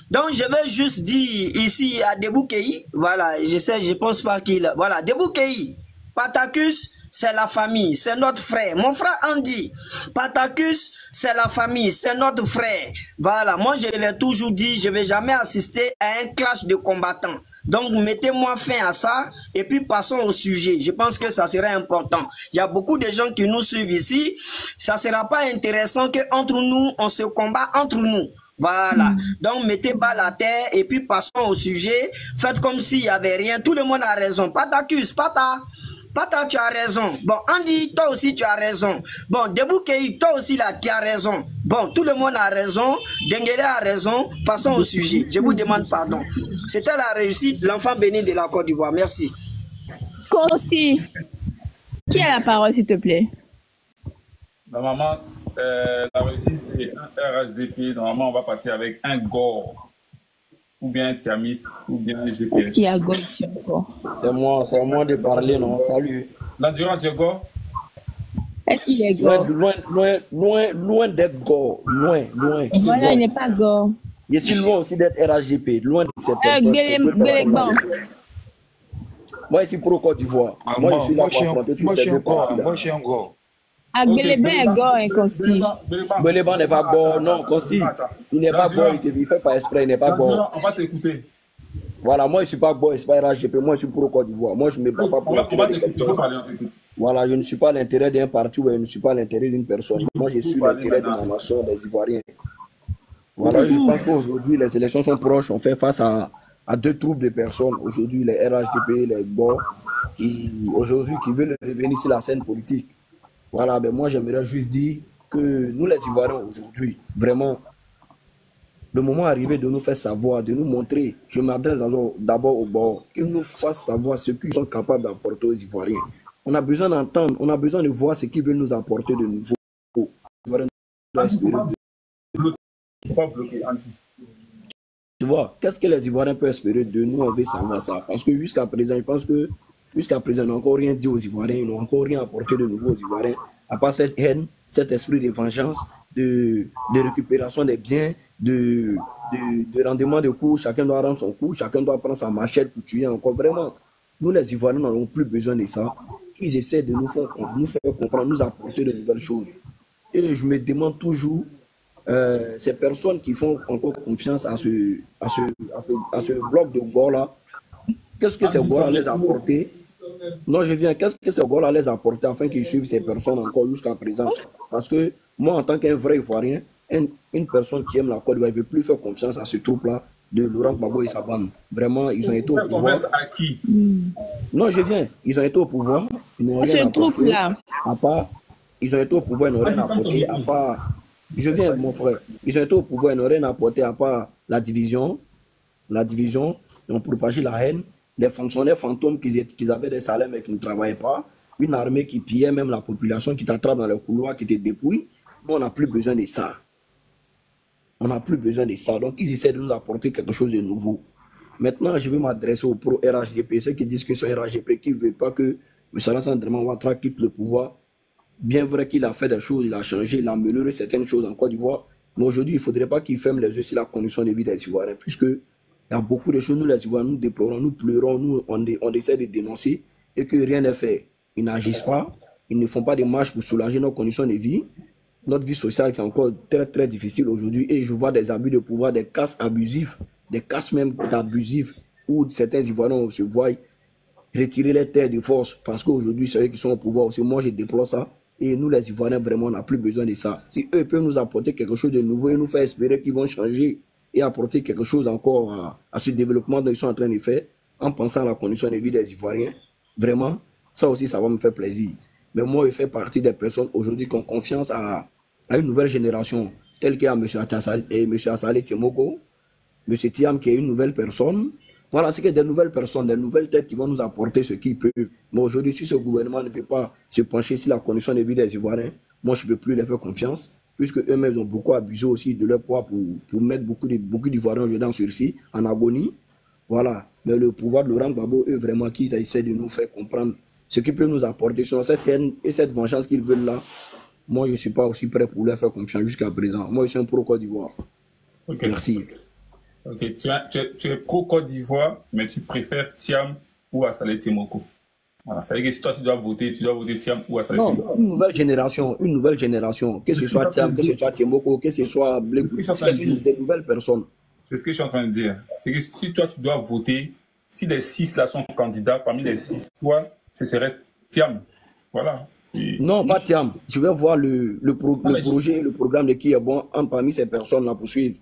Donc, je vais juste dire ici à Deboukei, voilà, je pense pas qu'il... Voilà, Deboukei, Patakus, c'est la famille, c'est notre frère. Mon frère Andy, Patakus, c'est la famille, c'est notre frère. Voilà, moi je l'ai toujours dit, je ne vais jamais assister à un clash de combattants. Donc, mettez-moi fin à ça et puis passons au sujet. Je pense que ça serait important. Il y a beaucoup de gens qui nous suivent ici. Ça ne sera pas intéressant qu'entre nous, on se combat entre nous. Voilà. Donc, mettez bas la terre et puis passons au sujet. Faites comme s'il n'y avait rien. Tout le monde a raison. Patakus, Pata, tu as raison. Bon, Andy, toi aussi, tu as raison. Bon, Deboukei, toi aussi, là, tu as raison. Bon, tout le monde a raison. Denguele a raison. Passons au sujet. Je vous demande pardon. C'était la réussite, l'enfant béni de la Côte d'Ivoire. Merci. Concis. Qui a la parole, s'il te plaît? Normalement, la réussite, c'est un RHDP. Normalement, on va partir avec un gore. Ou bien Tiamiste, ou bien GPS. Est-ce qu'il y a Gore ici encore? C'est à moi de parler, non? Salut. L'endurant, tu es Gore? Est-ce qu'il est Gore? Loin d'être Gore. Loin. Voilà, il n'est pas Gore. Je suis loin aussi d'être RHGP. Loin de cette personne. Moi, je suis pro Côte d'Ivoire. Moi, je suis là pour affronter tous ces deux parties. Moi, je suis un Gore. Gbeleban est Gore, hein, Consti. Gbeleban n'est pas Gore, non, Consti. Il n'est pas Gore, il ne fait pas exprès, il n'est pas Gore. On va t'écouter. Voilà, moi je ne suis pas Gore, je ne suis pas RHGP, moi je suis pro Côte d'Ivoire. Moi je ne me bats pas pour l'intérêt de quelqu'un. Voilà, je ne suis pas l'intérêt d'un parti ou je ne suis pas l'intérêt d'une personne. Moi je suis l'intérêt de la nation, des Ivoiriens. Voilà, je pense qu'aujourd'hui les élections sont proches, on fait face à deux troupes de personnes. Aujourd'hui les RHGP, les Gore, qui veulent revenir sur la scène politique. Voilà, ben moi j'aimerais juste dire que nous les Ivoiriens aujourd'hui, vraiment, le moment est arrivé de nous faire savoir, de nous montrer, je m'adresse d'abord aux bords, qu'ils nous fassent savoir ce qu'ils sont capables d'apporter aux Ivoiriens. On a besoin d'entendre, on a besoin de voir ce qu'ils veulent nous apporter de nouveau. Les Ivoiriens doivent espérer tu vois, qu'est-ce que les Ivoiriens peuvent espérer de nous? On veut savoir ça. Parce que jusqu'à présent, je pense que jusqu'à présent, ils n'ont encore rien dit aux Ivoiriens, ils n'ont encore rien apporté de nouveau aux Ivoiriens, à part cette haine, cet esprit de vengeance, de récupération des biens, de rendement de cours. Chacun doit rendre son cours, chacun doit prendre sa machette pour tuer encore. Vraiment, nous les Ivoiriens n'avons plus besoin de ça. Ils essaient de nous faire comprendre, nous apporter de nouvelles choses. Et je me demande toujours, ces personnes qui font encore confiance à ce bloc de Gore-là, qu'est-ce que ces Gore les a apporté? Non, je viens. Qu'est-ce que ces Gore les a apporté afin qu'ils suivent ces personnes encore jusqu'à présent? Parce que moi, en tant qu'un vrai Ivoirien, une personne qui aime la Côte d'Ivoire ne peut plus faire confiance à ce troupe-là de Laurent Gbagbo et sa bande. Vraiment, ils ont été au pouvoir. À qui? Non, je viens. Ils ont été au pouvoir. Ce troupe-là. À part, ils ont été au pouvoir, ils n'ont rien apporté. À part, je viens, mon frère. Ils ont été au pouvoir, ils n'ont rien apporté à part la division. Ils ont propagé la haine. Des fonctionnaires fantômes qui avaient des salaires mais qui ne travaillaient pas, une armée qui pillait même la population, qui t'attrape dans les couloirs, qui te dépouille. Nous, on n'a plus besoin de ça. On n'a plus besoin de ça. Donc, ils essaient de nous apporter quelque chose de nouveau. Maintenant, je vais m'adresser aux pro-RHGP, ceux qui disent que c'est RHGP, qui ne veulent pas que M. Alassane Draman Ouattara quitte le pouvoir. Bien vrai qu'il a fait des choses, il a changé, il a amélioré certaines choses en Côte d'Ivoire, Mais aujourd'hui, il ne faudrait pas qu'ils ferment les yeux sur la condition de vie des Ivoiriens, puisque il y a beaucoup de choses, nous les Ivoiriens, nous déplorons, nous pleurons, nous on essaie de dénoncer et que rien n'est fait. Ils n'agissent pas, ils ne font pas de marches pour soulager nos conditions de vie, notre vie sociale qui est encore très très difficile aujourd'hui. Et je vois des abus de pouvoir, des casses abusifs, des casses même d'abusifs, où certains Ivoiriens se voient retirer les terres de force parce qu'aujourd'hui, c'est eux qui sont au pouvoir aussi. Moi, je déplore ça. Et nous, les Ivoiriens, vraiment, on n'a plus besoin de ça. Si eux peuvent nous apporter quelque chose de nouveau et nous faire espérer qu'ils vont changer et apporter quelque chose encore à ce développement dont ils sont en train de faire, en pensant à la condition de vie des Ivoiriens, vraiment, ça aussi, ça va me faire plaisir. Mais moi, je fais partie des personnes aujourd'hui qui ont confiance à une nouvelle génération, telle qu'il y a M. Assalé Tiemoko, M. Thiam qui est une nouvelle personne. Voilà, c'est que des nouvelles personnes, des nouvelles têtes qui vont nous apporter ce qu'ils peuvent. Mais aujourd'hui, si ce gouvernement ne peut pas se pencher sur la condition de vie des Ivoiriens, moi, je ne peux plus les faire confiance, puisque eux-mêmes ont beaucoup abusé aussi de leur poids pour mettre beaucoup d'Ivoiriens aujourd'hui en sursis, en agonie. Voilà. Mais le pouvoir de Laurent Gbagbo, eux, vraiment, qu'ils essaient de nous faire comprendre ce qu'ils peuvent nous apporter sur cette haine et cette vengeance qu'ils veulent là. Moi, je ne suis pas aussi prêt pour leur faire confiance jusqu'à présent. Moi, je suis un pro-Côte d'Ivoire. Okay. Merci. Ok, tu es pro-Côte d'Ivoire, mais tu préfères Thiam ou Assalé Tiemoko. Voilà. Ça veut dire que si toi tu dois voter Thiam ou Assalé Tiemoko. Non, une nouvelle génération. Que ce soit Thiam, que ce soit Tiemoko, que ce soit Blé, des nouvelles personnes. C'est ce que je suis en train de dire. C'est que si toi tu dois voter, si les 6 là sont candidats, parmi les 6, toi, ce serait Thiam. Voilà. Non, pas Thiam. Je vais voir le projet et le programme de qui est bon parmi ces personnes-là pour suivre.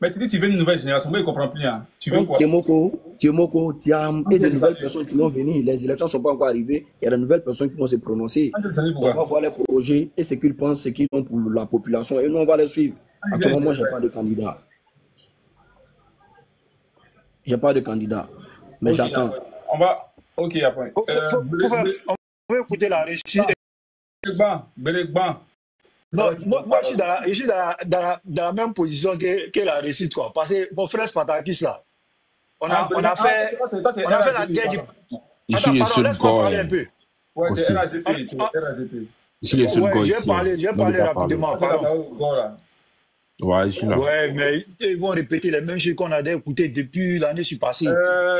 Mais tu dis que tu veux une nouvelle génération, moi je ne comprends plus. Hein. Tu veux quoi? Tiemoko, Thiam et de nouvelles personnes qui vont venir. Les élections ne sont pas encore arrivées. Il y a de nouvelles personnes qui vont se prononcer. On va voir les projets et ce qu'ils pensent, ce qu'ils ont pour la population. Et nous, on va les suivre. Actuellement, moi, je n'ai pas de candidat. Je n'ai pas de candidat. Mais j'attends. On va... Ok, après. On va écouter la réussite. Belegban. Non, moi je suis dans la même position que la réussite, quoi. Parce que mon frère Spartakis, là, on a fait la guerre du... Attends, pardon, laisse-moi parler un peu. Ouais, c'est RAGP. Je suis le seul gars ici. J'ai parlé rapidement, pardon. Ouais, je suis là. Ouais, mais ils vont répéter les mêmes choses qu'on a écouté depuis l'année passée.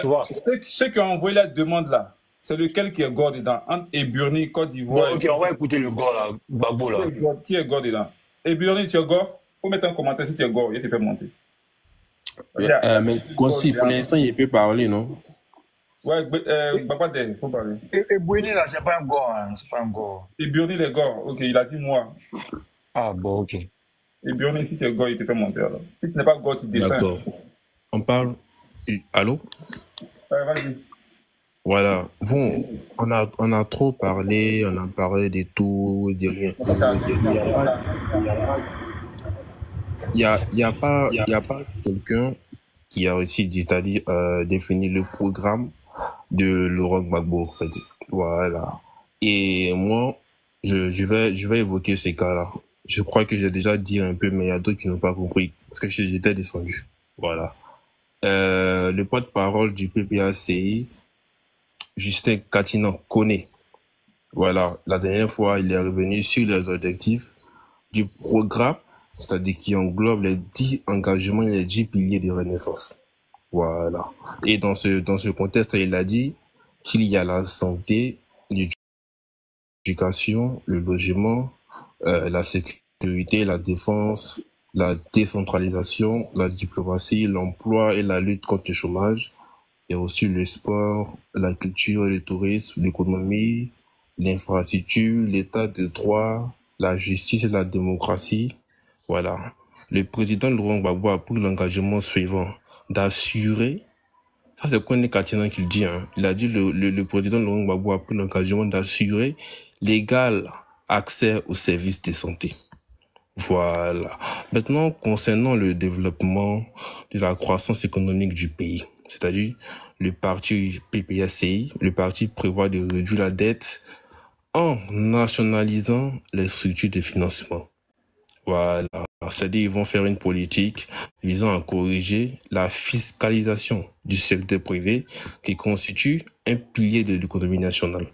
Tu vois. Ceux qui ont envoyé la demande, là, c'est lequel qui est gore dedans? Entre Eburni, Côte d'Ivoire. Bon, ok, on va écouter le gore là, Gbagbo là. Qui est gore dedans? Eburni, tu es gore? Faut mettre un commentaire si tu es gore, il te fait monter. Mais Kossi, pour l'instant, il peut parler, non? Ouais, Babade, il faut parler. Eburni là, c'est pas un gore, hein. C'est pas un gore. Eburni, il est gore. Ok, il a dit moi. Ah bon, ok. Eburni, si tu es gore, il te fait monter alors. Si tu n'es pas gore, tu descends. D'accord. On parle. Allô? Ouais, vas-y. Voilà, bon, on a trop parlé, on a parlé de tout, de rien. Il y a pas quelqu'un qui a aussi dit, c'est-à-dire définir le programme de Laurent Gbagbo, en fait. Voilà. Et moi, je vais évoquer ces cas-là. Je crois que j'ai déjà dit un peu, mais il y a d'autres qui n'ont pas compris, parce que j'étais descendu. Voilà. Le porte-parole du PPACI, Justin Katinan connaît. Voilà, la dernière fois, il est revenu sur les objectifs du programme, c'est-à-dire qui englobe les 10 engagements et les 10 piliers de renaissance. Voilà. Et dans ce contexte, il a dit qu'il y a la santé, l'éducation, le logement, la sécurité, la défense, la décentralisation, la diplomatie, l'emploi et la lutte contre le chômage. Il y a aussi le sport, la culture, le tourisme, l'économie, l'infrastructure, l'état de droit, la justice et la démocratie. Voilà. Le président Laurent Gbagbo a pris l'engagement suivant d'assurer, ça c'est Kone Katinan qui le dit, hein. Il a dit le président Laurent Gbagbo a pris l'engagement d'assurer l'égal accès aux services de santé. Voilà. Maintenant, concernant le développement de la croissance économique du pays, c'est-à-dire le parti PPACI, le parti prévoit de réduire la dette en nationalisant les structures de financement. Voilà. C'est-à-dire ils vont faire une politique visant à corriger la fiscalisation du secteur privé qui constitue un pilier de l'économie nationale.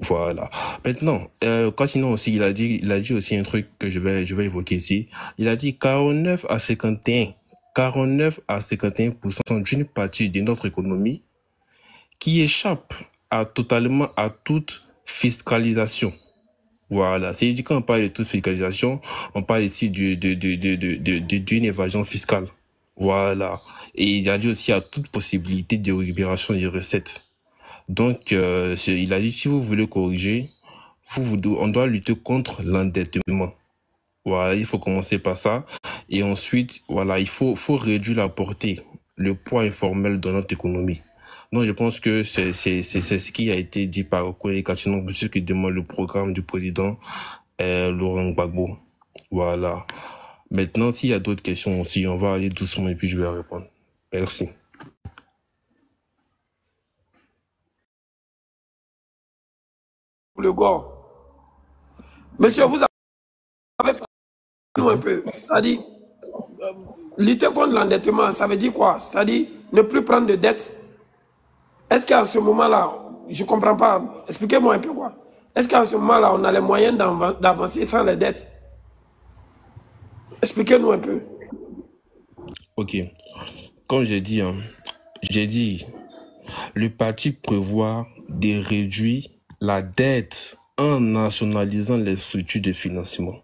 Voilà. Maintenant, continuons aussi, il a dit aussi un truc que je vais évoquer ici. Il a dit 49 à 51% d'une partie de notre économie qui échappe totalement à toute fiscalisation. Voilà. C'est-à-dire quand on parle de toute fiscalisation, on parle ici d'une évasion fiscale. Voilà. Et il a dit aussi à toute possibilité de récupération des recettes. Donc, il a dit, si vous voulez corriger, on doit lutter contre l'endettement. Voilà, il faut commencer par ça. Et ensuite, voilà, il faut réduire la portée, le poids informel de notre économie. Donc, je pense que c'est ce qui a été dit par Kone Katinon, ce qui demande le programme du président Laurent Gbagbo. Voilà. Maintenant, s'il y a d'autres questions aussi, on va aller doucement et puis je vais répondre. Merci. Le gars. Monsieur, vous avez parlé un peu. C'est-à-dire, lutter contre l'endettement, ça veut dire quoi? C'est-à-dire, ne plus prendre de dettes. Est-ce qu'à ce moment-là, je ne comprends pas, expliquez-moi un peu quoi. Est-ce qu'à ce moment-là, on a les moyens d'avancer sans les dettes? Expliquez-nous un peu. Ok. Comme j'ai dit, le parti prévoit de réduire la dette en nationalisant les structures de financement.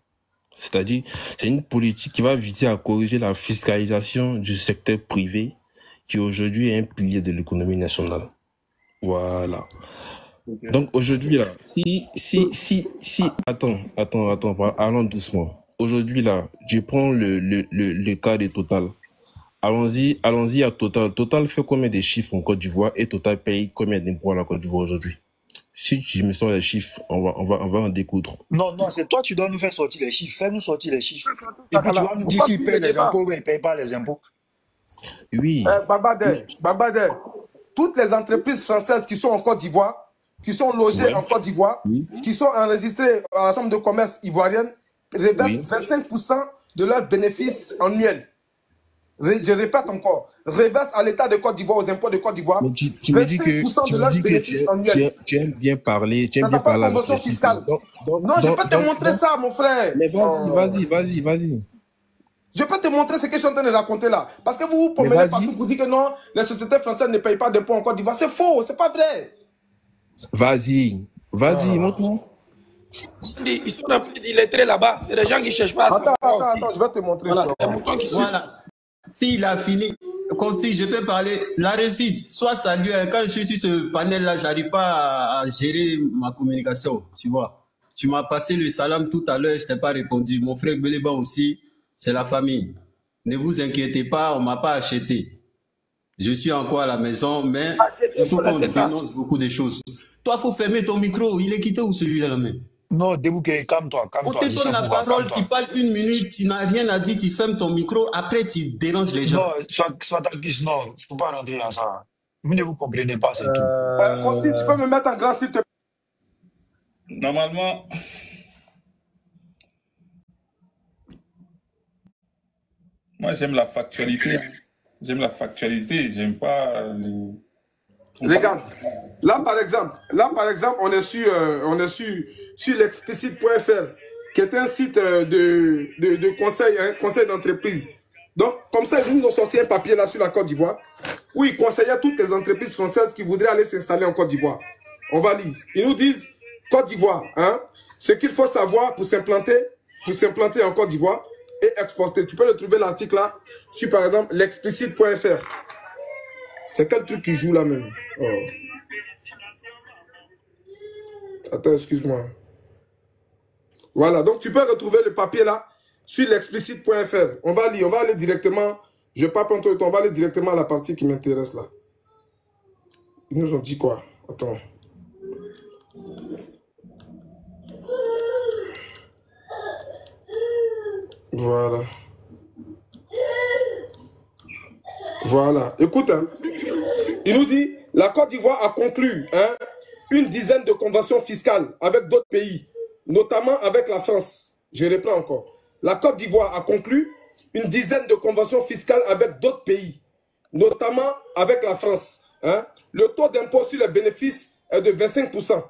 C'est-à-dire, c'est une politique qui va viser à corriger la fiscalisation du secteur privé qui aujourd'hui est un pilier de l'économie nationale. Voilà. Okay. Donc aujourd'hui là, attends, allons doucement. Aujourd'hui là, je prends le cas de Total. Allons-y à Total. Total fait combien de chiffres en Côte d'Ivoire et Total paye combien d'impôts à la Côte d'Ivoire aujourd'hui? Si je me sors les chiffres, on va en découdre. Non, c'est toi, tu dois nous faire sortir les chiffres. Fais-nous sortir les chiffres. Et puis tu vas nous dire s'ils payent les impôts ou ils ne payent pas les impôts. Oui. Babadé, toutes les entreprises françaises qui sont en Côte d'Ivoire, qui sont logées en Côte d'Ivoire, qui sont enregistrées à la Chambre de commerce ivoirienne, reversent 25% de leurs bénéfices annuels. Je répète encore, reverse à l'État de Côte d'Ivoire, aux impôts de Côte d'Ivoire, 25% de leurs bénéfices annuels. Tu aimes bien parler, tu aimes bien parler. Convention fiscale. Non, je peux te montrer ça, mon frère. Mais vas-y. Je peux te montrer ce que je suis en train de raconter là. Parce que vous vous promenez partout pour dire que non, les sociétés françaises ne payent pas d'impôts en Côte d'Ivoire. C'est faux, c'est pas vrai. Vas-y, montre-moi. Ils sont un peu illettrés là-bas. C'est des gens qui ne cherchent pas à Attends, je vais te montrer. Voilà. S'il a fini, Consti, je peux parler. La réussite, soit salué. Quand je suis sur ce panel-là, je n'arrive pas à gérer ma communication. Tu vois. Tu m'as passé le salam tout à l'heure, je ne t'ai pas répondu. Mon frère Béléban aussi, c'est la famille. Ne vous inquiétez pas, on ne m'a pas acheté. Je suis encore à la maison, mais il faut qu'on dénonce beaucoup de choses. Toi, il faut fermer ton micro. Il est quitté ou celui-là même? Non, Debouké, calme-toi. On te donne la parole, tu parles 1 minute, tu n'as rien à dire, tu fermes ton micro, après tu déranges les gens. Non, Spartacus, non, il ne faut pas rentrer dans ça. Vous ne vous comprenez pas, c'est tout. Consti, tu peux me mettre en grâce, s'il te plaît? Normalement, moi j'aime la factualité. J'aime pas les... Regarde, là par exemple, on est sur l'explicite.fr, qui est un site de conseil d'entreprise. Donc, comme ça, ils nous ont sorti un papier là sur la Côte d'Ivoire, où ils conseillaient toutes les entreprises françaises qui voudraient aller s'installer en Côte d'Ivoire. On va lire. Ils nous disent, Côte d'Ivoire, ce qu'il faut savoir pour s'implanter en Côte d'Ivoire et exporter. Tu peux le trouver l'article là, sur par exemple l'explicite.fr. C'est quel truc qui joue là même? Attends, excuse-moi. Voilà, donc tu peux retrouver le papier là sur l'explicite.fr. On va lire, on va aller directement. Je ne vais pas prendre tout le temps, on va aller directement à la partie qui m'intéresse là. Ils nous ont dit quoi? Attends. Voilà. Écoute, il nous dit, la Côte d'Ivoire a conclu une dizaine de conventions fiscales avec d'autres pays, notamment avec la France. Je reprends encore. La Côte d'Ivoire a conclu une dizaine de conventions fiscales avec d'autres pays, notamment avec la France. Le taux d'impôt sur les bénéfices est de 25%.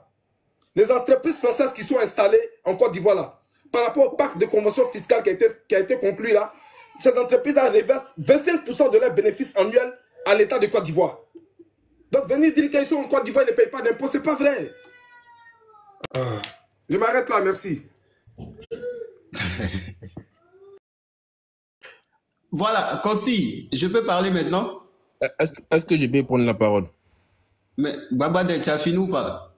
les entreprises françaises qui sont installées en Côte d'Ivoire là, par rapport au pacte de convention fiscale qui a été conclu là, ces entreprises-là reversent 25% de leurs bénéfices annuels à l'État de Côte d'Ivoire. Donc venir dire qu'ils sont en Côte d'Ivoire, ils ne payent pas d'impôts, c'est pas vrai. Je m'arrête là, merci. Voilà, Kosti, je peux parler maintenant? Est-ce que je peux prendre la parole? Mais Babade, tu as fini ou pas?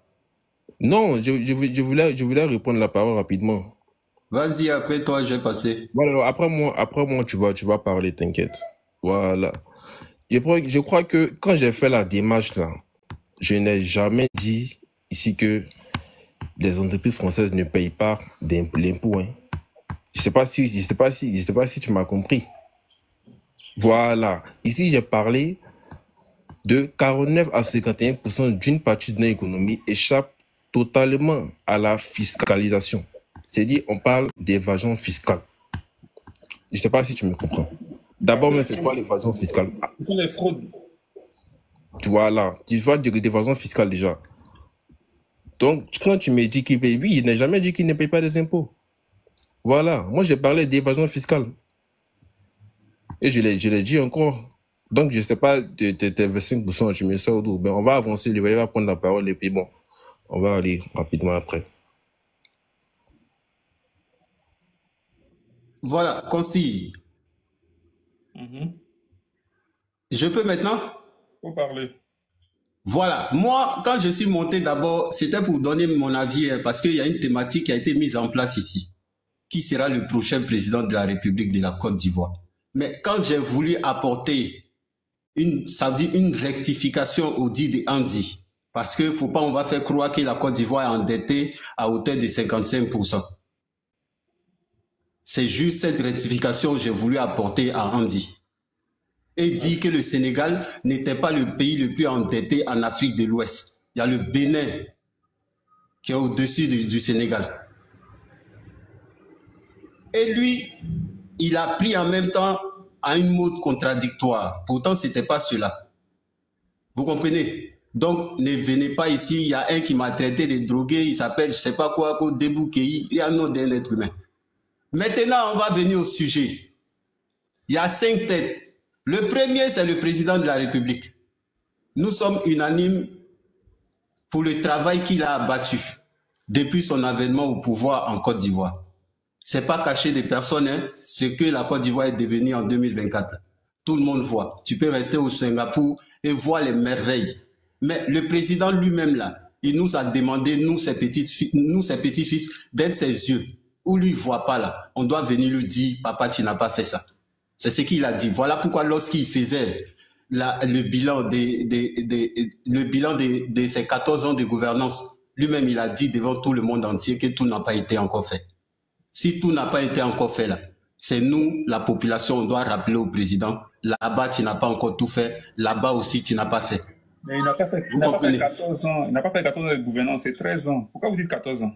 Non, je voulais reprendre la parole rapidement. Vas-y, après toi, je vais passer. Voilà, après moi tu vas parler, t'inquiète. Voilà. Je crois que quand j'ai fait la démarche là, je n'ai jamais dit ici que les entreprises françaises ne payent pas l'impôt. Hein. Je sais pas si tu m'as compris. Voilà. Ici, j'ai parlé de 49 à 51% d'une partie de l'économie échappe totalement à la fiscalisation. C'est-à-dire, on parle d'évasion fiscale. Je ne sais pas si tu me comprends. D'abord, mais c'est quoi l'évasion fiscale? Ce sont les fraudes. Voilà. Tu vois d'évasion fiscale déjà. Donc, quand tu me dis qu'il paye, oui, il n'a jamais dit qu'il ne paye pas des impôts. Voilà. Moi, j'ai parlé d'évasion fiscale. Et je l'ai dit encore. Donc, je ne sais pas, tes 25%, je me sors d'où. Ben, on va avancer, il va prendre la parole et puis bon, on va aller rapidement après. Voilà, Consi. Je peux maintenant? Faut parler. Voilà, moi, quand je suis monté d'abord, c'était pour donner mon avis, hein, parce qu'il y a une thématique qui a été mise en place ici. Qui sera le prochain président de la République de la Côte d'Ivoire? Mais quand j'ai voulu apporter ça veut dire une rectification au dit de Andy, parce que faut pas, on va faire croire que la Côte d'Ivoire est endettée à hauteur de 55%. C'est juste cette rectification que j'ai voulu apporter à Andy. Et dit que le Sénégal n'était pas le pays le plus endetté en Afrique de l'Ouest. Il y a le Bénin qui est au-dessus du Sénégal. Et lui, il a pris en même temps à une mode contradictoire. Pourtant, ce n'était pas cela. Vous comprenez? Donc, ne venez pas ici. Il y a un qui m'a traité de drogué. Il s'appelle, je ne sais pas quoi, Deboukéi. Il y a un nom d'un être humain. Maintenant, on va venir au sujet. Il y a 5 têtes. Le premier, c'est le président de la République. Nous sommes unanimes pour le travail qu'il a abattu depuis son avènement au pouvoir en Côte d'Ivoire. Ce n'est pas caché des personnes, hein, ce que la Côte d'Ivoire est devenue en 2024. Tout le monde voit. Tu peux rester au Singapour et voir les merveilles. Mais le président lui-même, là, il nous a demandé, nous, ses petits-fils, d'être ses yeux. Où lui ne voit pas, là, on doit venir lui dire, papa, tu n'as pas fait ça. C'est ce qu'il a dit. Voilà pourquoi lorsqu'il faisait le bilan de ses 14 ans de gouvernance, lui-même, il a dit devant tout le monde entier que tout n'a pas été encore fait. Si tout n'a pas été encore fait là, c'est nous, la population, on doit rappeler au président, là-bas tu n'as pas encore tout fait, là-bas aussi tu n'as pas fait. Mais il n'a pas fait 14 ans, il n'a pas fait 14 ans de gouvernance, c'est 13 ans. Pourquoi vous dites 14 ans?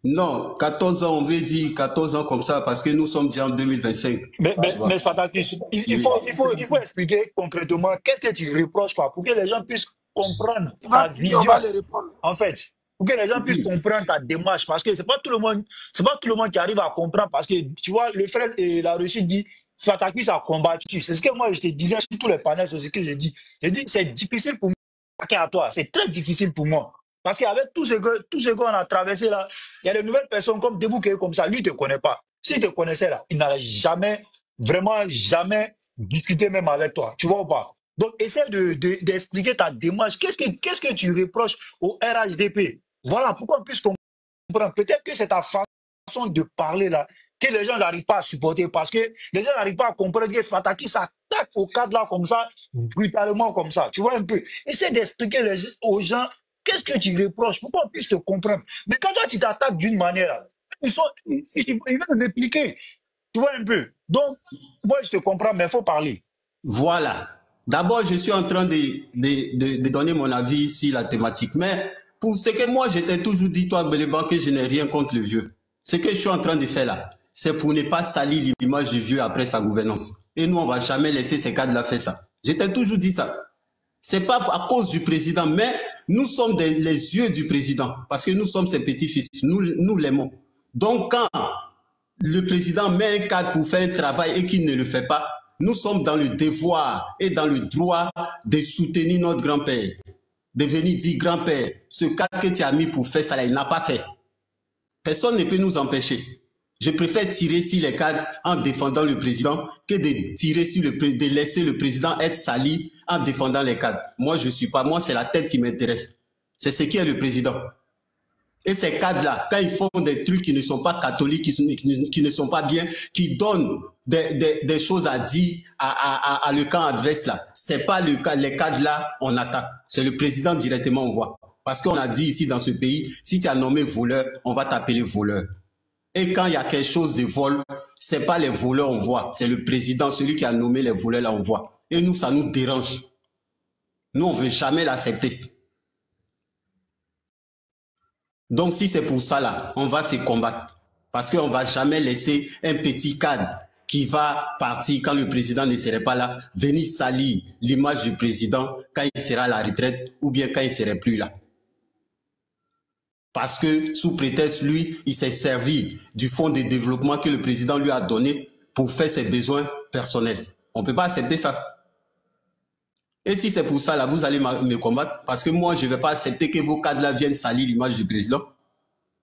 Non, 14 ans, on veut dire 14 ans comme ça parce que nous sommes déjà en 2025. Mais Spartacus, il faut expliquer concrètement qu'est-ce que tu reproches quoi, pour que les gens puissent comprendre ta vision. En fait, pour que les gens puissent comprendre ta démarche, parce que c'est pas tout le monde qui arrive à comprendre, parce que tu vois, le frère et la Russie dit Spartacus a combattu. C'est ce que moi je te disais sur tous les panels, c'est ce que j'ai dit. J'ai dit c'est difficile pour moi à toi, c'est très difficile pour moi. Parce qu'avec tout ce qu'on a traversé là, il y a de nouvelles personnes comme Debouké comme ça, lui ne te connaît pas. S'il te connaissait là, il n'allait jamais, vraiment jamais discuter même avec toi. Tu vois ou pas? Donc essaie d'expliquer ta démarche. Qu'est-ce que tu reproches au RHDP? Voilà, pourquoi on puisse comprendre. Peut-être que c'est ta façon de parler là, que les gens n'arrivent pas à supporter, parce que les gens n'arrivent pas à comprendre que Spartacus s'attaque au cadre là comme ça, brutalement comme ça. Tu vois un peu? Essaie d'expliquer aux gens qu'est-ce que tu reproches, pourquoi on puisse te comprendre. Mais quand toi tu t'attaques d'une manière, ils veulent répliquer. Tu vois un peu? Donc, moi je te comprends, mais il faut parler. Voilà. D'abord, je suis en train de donner mon avis sur la thématique. Mais pour ce que moi, je t'ai toujours dit, toi, Béléban, que je n'ai rien contre le vieux. Ce que je suis en train de faire là, c'est pour ne pas salir l'image du vieux après sa gouvernance. Et nous, on ne va jamais laisser ces cadres-là faire ça. Je t'ai toujours dit ça. Ce n'est pas à cause du président, mais Nous sommes les yeux du président, parce que nous sommes ses petits-fils, nous l'aimons. Donc quand le président met un cadre pour faire un travail et qu'il ne le fait pas, nous sommes dans le devoir et dans le droit de soutenir notre grand-père. De venir dire, grand-père, ce cadre que tu as mis pour faire ça, là, il n'a pas fait. Personne ne peut nous empêcher. Je préfère tirer sur les cadres en défendant le président que de tirer sur de laisser le président être sali en défendant les cadres. Moi, je suis pas. Moi, c'est la tête qui m'intéresse. C'est ce qui est le président. Et ces cadres-là, quand ils font des trucs qui ne sont pas catholiques, qui ne sont pas bien, qui donnent des choses à dire à le camp adverse, là, c'est pas les cadres-là, on attaque. C'est le président directement, on voit. Parce qu'on a dit ici dans ce pays, si tu as nommé voleur, on va t'appeler voleur. Et quand il y a quelque chose de vol, c'est pas les voleurs on voit, c'est le président, celui qui a nommé les voleurs là on voit. Et nous, ça nous dérange. Nous, on ne veut jamais l'accepter. Donc si c'est pour ça là, on va se combattre. Parce qu'on ne va jamais laisser un petit cadre qui va partir quand le président ne serait pas là, venir salir l'image du président quand il sera à la retraite ou bien quand il ne serait plus là. Parce que sous prétexte, lui, il s'est servi du fonds de développement que le président lui a donné pour faire ses besoins personnels. On ne peut pas accepter ça. Et si c'est pour ça, là, vous allez me combattre, parce que moi, je ne vais pas accepter que vos cadres-là viennent salir l'image du président,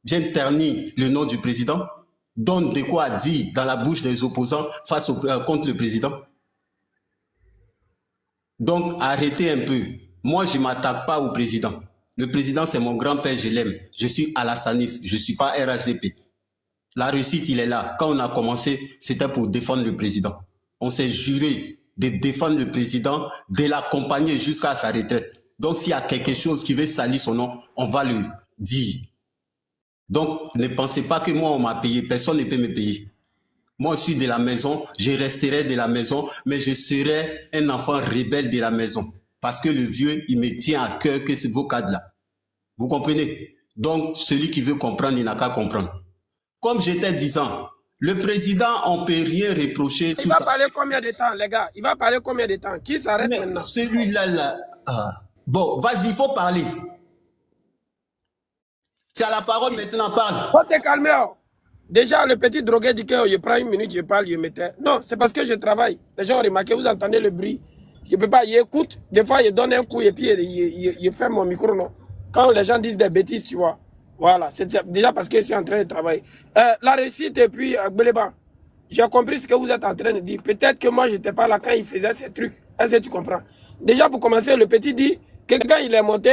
viennent ternir le nom du président, donnent de quoi dire dans la bouche des opposants contre le président. Donc, arrêtez un peu. Moi, je ne m'attaque pas au président. Le président, c'est mon grand-père, je l'aime. Je suis alassaniste, je ne suis pas RHDP. La réussite, il est là. Quand on a commencé, c'était pour défendre le président. On s'est juré de défendre le président, de l'accompagner jusqu'à sa retraite. Donc, s'il y a quelque chose qui veut salir son nom, on va le dire. Donc, ne pensez pas que moi, on m'a payé. Personne ne peut me payer. Moi, je suis de la maison, je resterai de la maison, mais je serai un enfant rebelle de la maison. Parce que le vieux, il me tient à cœur que c'est vos cadres-là. Vous comprenez? Donc, celui qui veut comprendre, il n'a qu'à comprendre. Comme j'étais disant, le président, on ne peut rien reprocher. Il va parler combien de temps, les gars? Il va parler combien de temps? Qui s'arrête maintenant? Celui-là, là. Bon, vas-y, il faut parler. Tu as la parole, maintenant, parle. Faut te calmer. Déjà, le petit drogué dit que je prends une minute, je parle, je mettais. Non, c'est parce que je travaille. Les gens ont remarqué, vous entendez le bruit. Je ne peux pas, il écoute. Des fois, il donne un coup et puis il ferme mon micro, non. Quand les gens disent des bêtises, tu vois. Voilà, c'est déjà parce que je suis en train de travailler. La réussite et puis, Béléba, j'ai compris ce que vous êtes en train de dire. Peut-être que moi, je n'étais pas là quand il faisait ces trucs. Est-ce que tu comprends? Déjà, pour commencer, le petit dit que quand il est monté,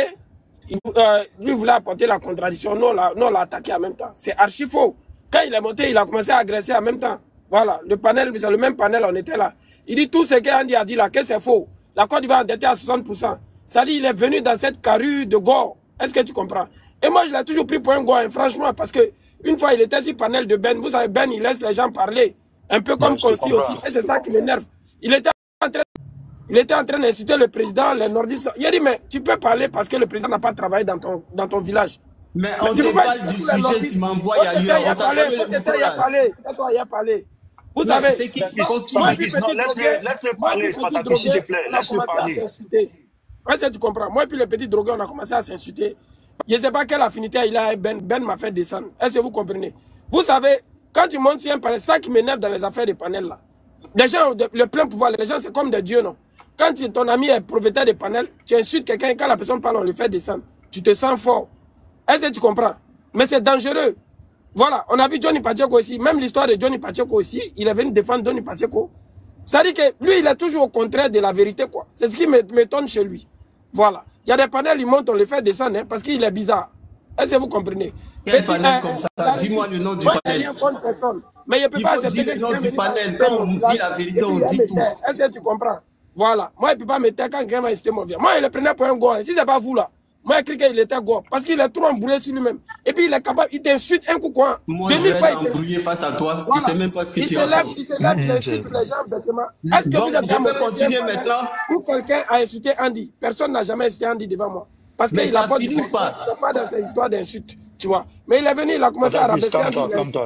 lui voulait apporter la contradiction. Nous, on l'a attaqué en même temps. C'est archi faux. Quand il est monté, il a commencé à agresser en même temps. Voilà, le panel, c'est le même panel, on était là. Il dit tout ce qu'Andy a dit là, que c'est faux. La Côte d'Ivoire endetté à 60%. Ça dit, il est venu dans cette carrure de Gore. Est-ce que tu comprends? Et moi, je l'ai toujours pris pour un Gore, hein, franchement, parce que une fois, il était sur le panel de Ben. Vous savez, Ben, il laisse les gens parler. Un peu comme Consti aussi. Et c'est ça qui m'énerve. Il était en train d'inciter le président, les nordistes. Il a dit, mais tu peux parler parce que le président n'a pas travaillé dans ton village. Mais on te parle du sujet, tu m'envoies ailleurs. On t'a parlé. Vous savez, laisse-le parler, Spartacus, s'il te plaît, laisse-le parler. Est-ce que tu comprends? Moi et puis le petit drogué, on a commencé à s'insulter. Je ne sais pas quelle affinité il a avec Ben. Ben m'a fait descendre. Est-ce que vous comprenez? Vous savez, quand tu montes sur un panel, ça qui m'énerve dans les affaires des panels là. Les gens ont le plein pouvoir, les gens c'est comme des dieux, non? Quand ton ami est propriétaire de panel, tu insultes quelqu'un, quand la personne parle, on le fait descendre. Tu te sens fort. Est-ce que tu comprends? Mais c'est dangereux. Voilà, on a vu Johnny Pacheco aussi. Même l'histoire de Johnny Pacheco aussi, il est venu défendre Johnny Pacheco. C'est-à-dire que lui, il est toujours au contraire de la vérité, quoi. C'est ce qui m'étonne chez lui. Voilà. Il y a des panels, ils montent, on les fait descendre, hein, parce qu'il est bizarre. Est-ce que vous comprenez? Quel panel comme ça? Dis-moi le nom du panel. Mais il faut dire le nom du panel. Quand on dit la vérité, on dit tout. Est-ce que tu comprends? Voilà. Moi, il ne peut pas me taire quand quelqu'un m'a incité mon vie. Moi, il le prenait pour un gars. Si ce n'est pas vous, là. Moi, j'ai cru qu'il était gore. Parce qu'il est trop embrouillé sur lui-même. Et puis, il est capable, il t'insulte un coup, quoi. Moi, je vais t'embrouiller face à toi. Voilà. Tu ne sais même pas ce que tu racontes. Il se lève, il insulte les gens bêtement. Est-ce que vous êtes je peux continuer maintenant? Où quelqu'un a insulté Andy. Personne n'a jamais insulté Andy devant moi. Parce qu'il n'a pas dit pas dans cette histoire d'insulte. Tu vois. Mais il est venu, il a commencé à rabaisser Andy. Maintenant,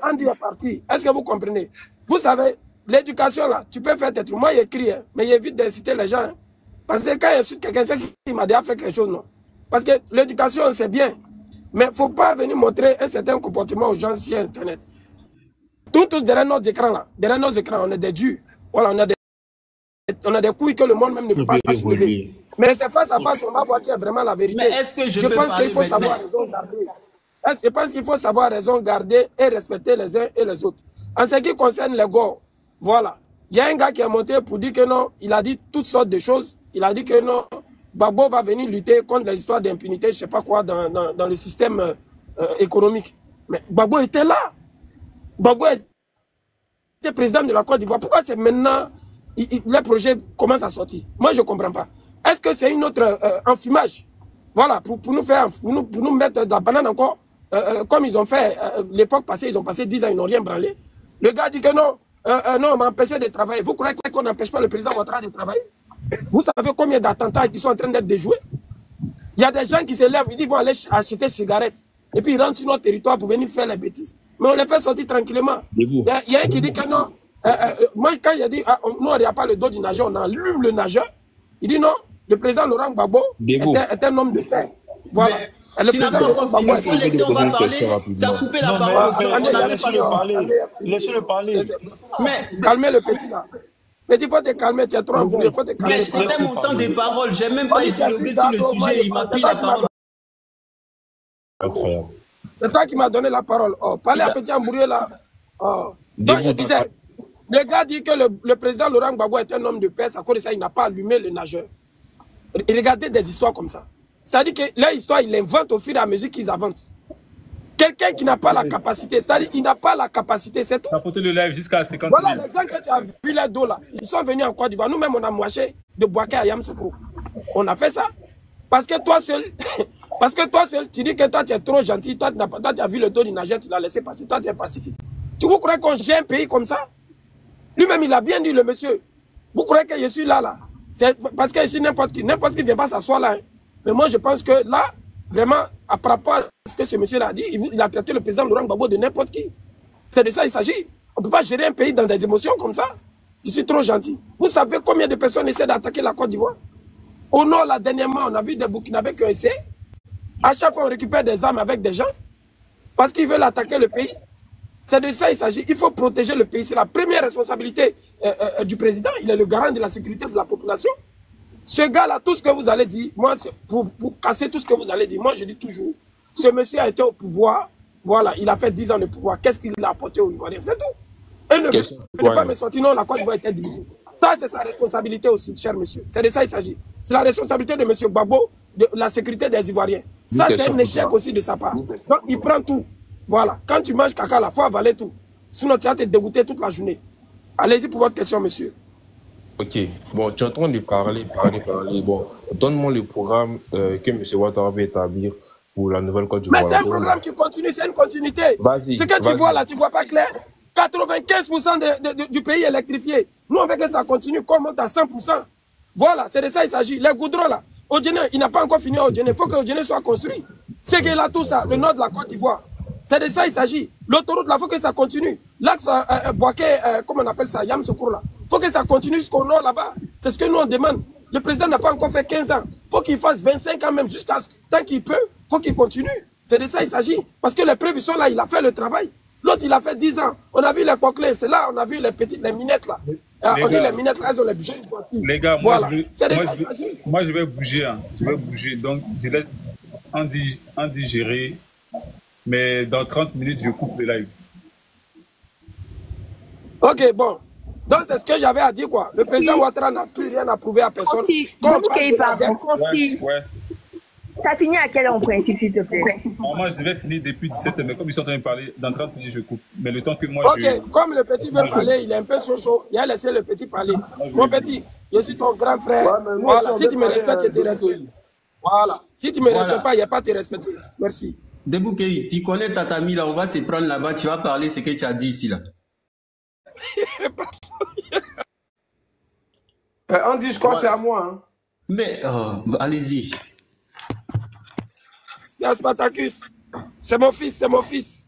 Andy est parti. Est-ce que vous comprenez? Vous savez, l'éducation, là, tu peux faire tes trucs. Moi, j'écris, hein, mais j'évite d'inciter les gens. Hein. Parce que quand il insulte quelqu'un, c'est qu'il m'a déjà fait quelque chose, non? Parce que l'éducation, c'est bien. Mais il ne faut pas venir montrer un certain comportement aux gens sur Internet. Tous derrière nos écrans, là. Derrière nos écrans, on est des durs. Voilà, on a des couilles que le monde même ne peut pas soulever. Mais c'est face à face, on va voir qui est vraiment la vérité. Mais est-ce que je pense qu'il faut savoir raison garder. Je pense qu'il faut savoir raison garder et respecter les uns et les autres. En ce qui concerne les gars, voilà. Il y a un gars qui est monté pour dire que non, il a dit toutes sortes de choses. Il a dit que non, Gbagbo va venir lutter contre les histoires d'impunité, je ne sais pas quoi, dans le système économique. Mais Gbagbo était là. Gbagbo était président de la Côte d'Ivoire. Pourquoi c'est maintenant les projets commencent à sortir? Moi, je ne comprends pas. Est-ce que c'est une autre enfumage? Voilà, pour nous mettre de la banane encore, comme ils ont fait l'époque passée, ils ont passé 10 ans, ils n'ont rien branlé. Le gars dit que non, non, on m'a empêché de travailler. Vous croyez qu'on n'empêche pas le président Ouattara de travailler? Vous savez combien d'attentats qui sont en train d'être déjoués? Il y a des gens qui se lèvent, ils disent qu'ils vont aller acheter des cigarettes. Et puis ils rentrent sur notre territoire pour venir faire les bêtises. Mais on les fait sortir tranquillement. Il y a un qui dit que non. Moi, quand il a dit, nous, on n'a pas le dos du nageur, on allume le nageur. Il dit non, le président Laurent Gbagbo est un homme de paix. Voilà. Tu n'as pas encore fini, il faut laisser, on va parler. Tu as coupé la parole. Laissez-le parler. Mais calmez le petit là. Petit, il faut te calmer, tu es trop embrouillé, il faut te calmer. Mais c'était mon temps de parole, j'ai même pas épilogué sur le sujet, il m'a pris la parole. Incroyable. C'est toi qui m'as donné la parole. Oh, parlez à petit embrouillé là. Oh. Donc, il disait, le gars dit que le président Laurent Gbagbo est un homme de paix, à cause de ça, il n'a pas allumé le nageur. Et regardez des histoires comme ça. C'est-à-dire que leur histoire, ils l'inventent au fur et à mesure qu'ils avancent. Quelqu'un qui n'a pas la capacité, c'est-à-dire qu'il n'a pas la capacité, c'est tout. Tu as porté le live jusqu'à 50 000. Voilà, les gens que tu as vu les dos là, ils sont venus en Côte d'Ivoire. Nous-mêmes, on a mouaché de Boaké à Yamoussoukro. On a fait ça. Parce que toi seul, tu dis que toi, tu es trop gentil. Toi, tu as vu le dos du nageur, tu l'as laissé passer. Toi, tu es pacifique. Vous croyez qu'on gère un pays comme ça? Lui-même, il a bien dit, le monsieur. Vous croyez que je suis là? C'est parce que ici, n'importe qui ne vient pas s'asseoir là. Hein. Mais moi, je pense que là, vraiment, à rapport à ce que ce monsieur a dit, il a traité le président Laurent Gbagbo de n'importe qui. C'est de ça qu'il s'agit. On ne peut pas gérer un pays dans des émotions comme ça. Je suis trop gentil. Vous savez combien de personnes essaient d'attaquer la Côte d'Ivoire? Au nord, là, dernièrement, on a vu des Burkinabés qui ont essayé. À chaque fois, on récupère des armes avec des gens parce qu'ils veulent attaquer le pays. C'est de ça qu'il s'agit. Il faut protéger le pays. C'est la première responsabilité du président. Il est le garant de la sécurité de la population. Ce gars-là, tout ce que vous allez dire, moi, pour casser tout ce que vous allez dire, moi, je dis toujours, ce monsieur a été au pouvoir, voilà, il a fait 10 ans de pouvoir. Qu'est-ce qu'il a apporté aux Ivoiriens? C'est tout. Et ne peut pas me sortir, non, la Côte d'Ivoire était divisée. Ça, c'est sa responsabilité aussi, cher monsieur. C'est de ça qu'il s'agit. C'est la responsabilité de monsieur Gbagbo, de la sécurité des Ivoiriens. Ça, c'est un échec aussi de sa part. Donc, il prend tout. Voilà. Quand tu manges caca, il faut avaler tout. Sinon, tu vas te dégoûter toute la journée. Allez-y pour votre question, monsieur. Ok. Bon, tu es en train de parler. Bon, donne-moi le programme que M. Ouattara va établir pour la nouvelle Côte d'Ivoire. Mais c'est un programme qui continue, c'est une continuité. Ce que tu vois là, tu ne vois pas clair. 95% du pays électrifié. Nous, on veut que ça continue, qu'on monte à 100%. Voilà, c'est de ça qu'il s'agit. Les goudrons là, Odjene, il n'a pas encore fini Odjene. Il faut que Odjene soit construit. C'est que là, tout ça, le nord de la Côte d'Ivoire. C'est de ça qu'il s'agit. L'autoroute là, il faut que ça continue. L'axe Boaké, comment on appelle ça, Yamoussoukro là. Il faut que ça continue jusqu'au nord là-bas. C'est ce que nous on demande. Le président n'a pas encore fait 15 ans. Il faut qu'il fasse 25 ans même, jusqu'à tant qu'il peut. Il faut qu'il continue. C'est de ça qu'il s'agit. Parce que les preuves sont là, il a fait le travail. L'autre, il a fait 10 ans. On a vu les coquelets, c'est là, on a vu les petites, les minettes là. On dit les minettes là, elles ont les budgets. Les gars, moi, je vais bouger. Hein. Je vais bouger. Donc, je laisse Andy gérer. Mais dans 30 minutes, je coupe le live. Ok, bon. Donc, c'est ce que j'avais à dire, quoi. Le président Ouattara n'a plus rien à prouver à personne. Ouais. T'as fini à quelle heure en principe, s'il te plaît? Moi, je devais finir depuis 17h, mais comme ils sont en train de parler, dans 30 minutes, je coupe. Mais le temps que moi, comme le petit veut parler, il est un peu chaud. Il a laissé le petit parler. Mon petit, je suis ton grand frère. Voilà. Si tu me respectes, je te respecte. Voilà. Si tu ne me respectes pas, il n'y a pas à te respecter. Merci. Deboukei, tu connais Tatami là, on va se prendre là-bas, tu vas parler ce que tu as dit ici là. Andy, je crois que c'est à moi. Hein. Mais, allez-y. C'est Spartacus. C'est mon fils, c'est mon fils.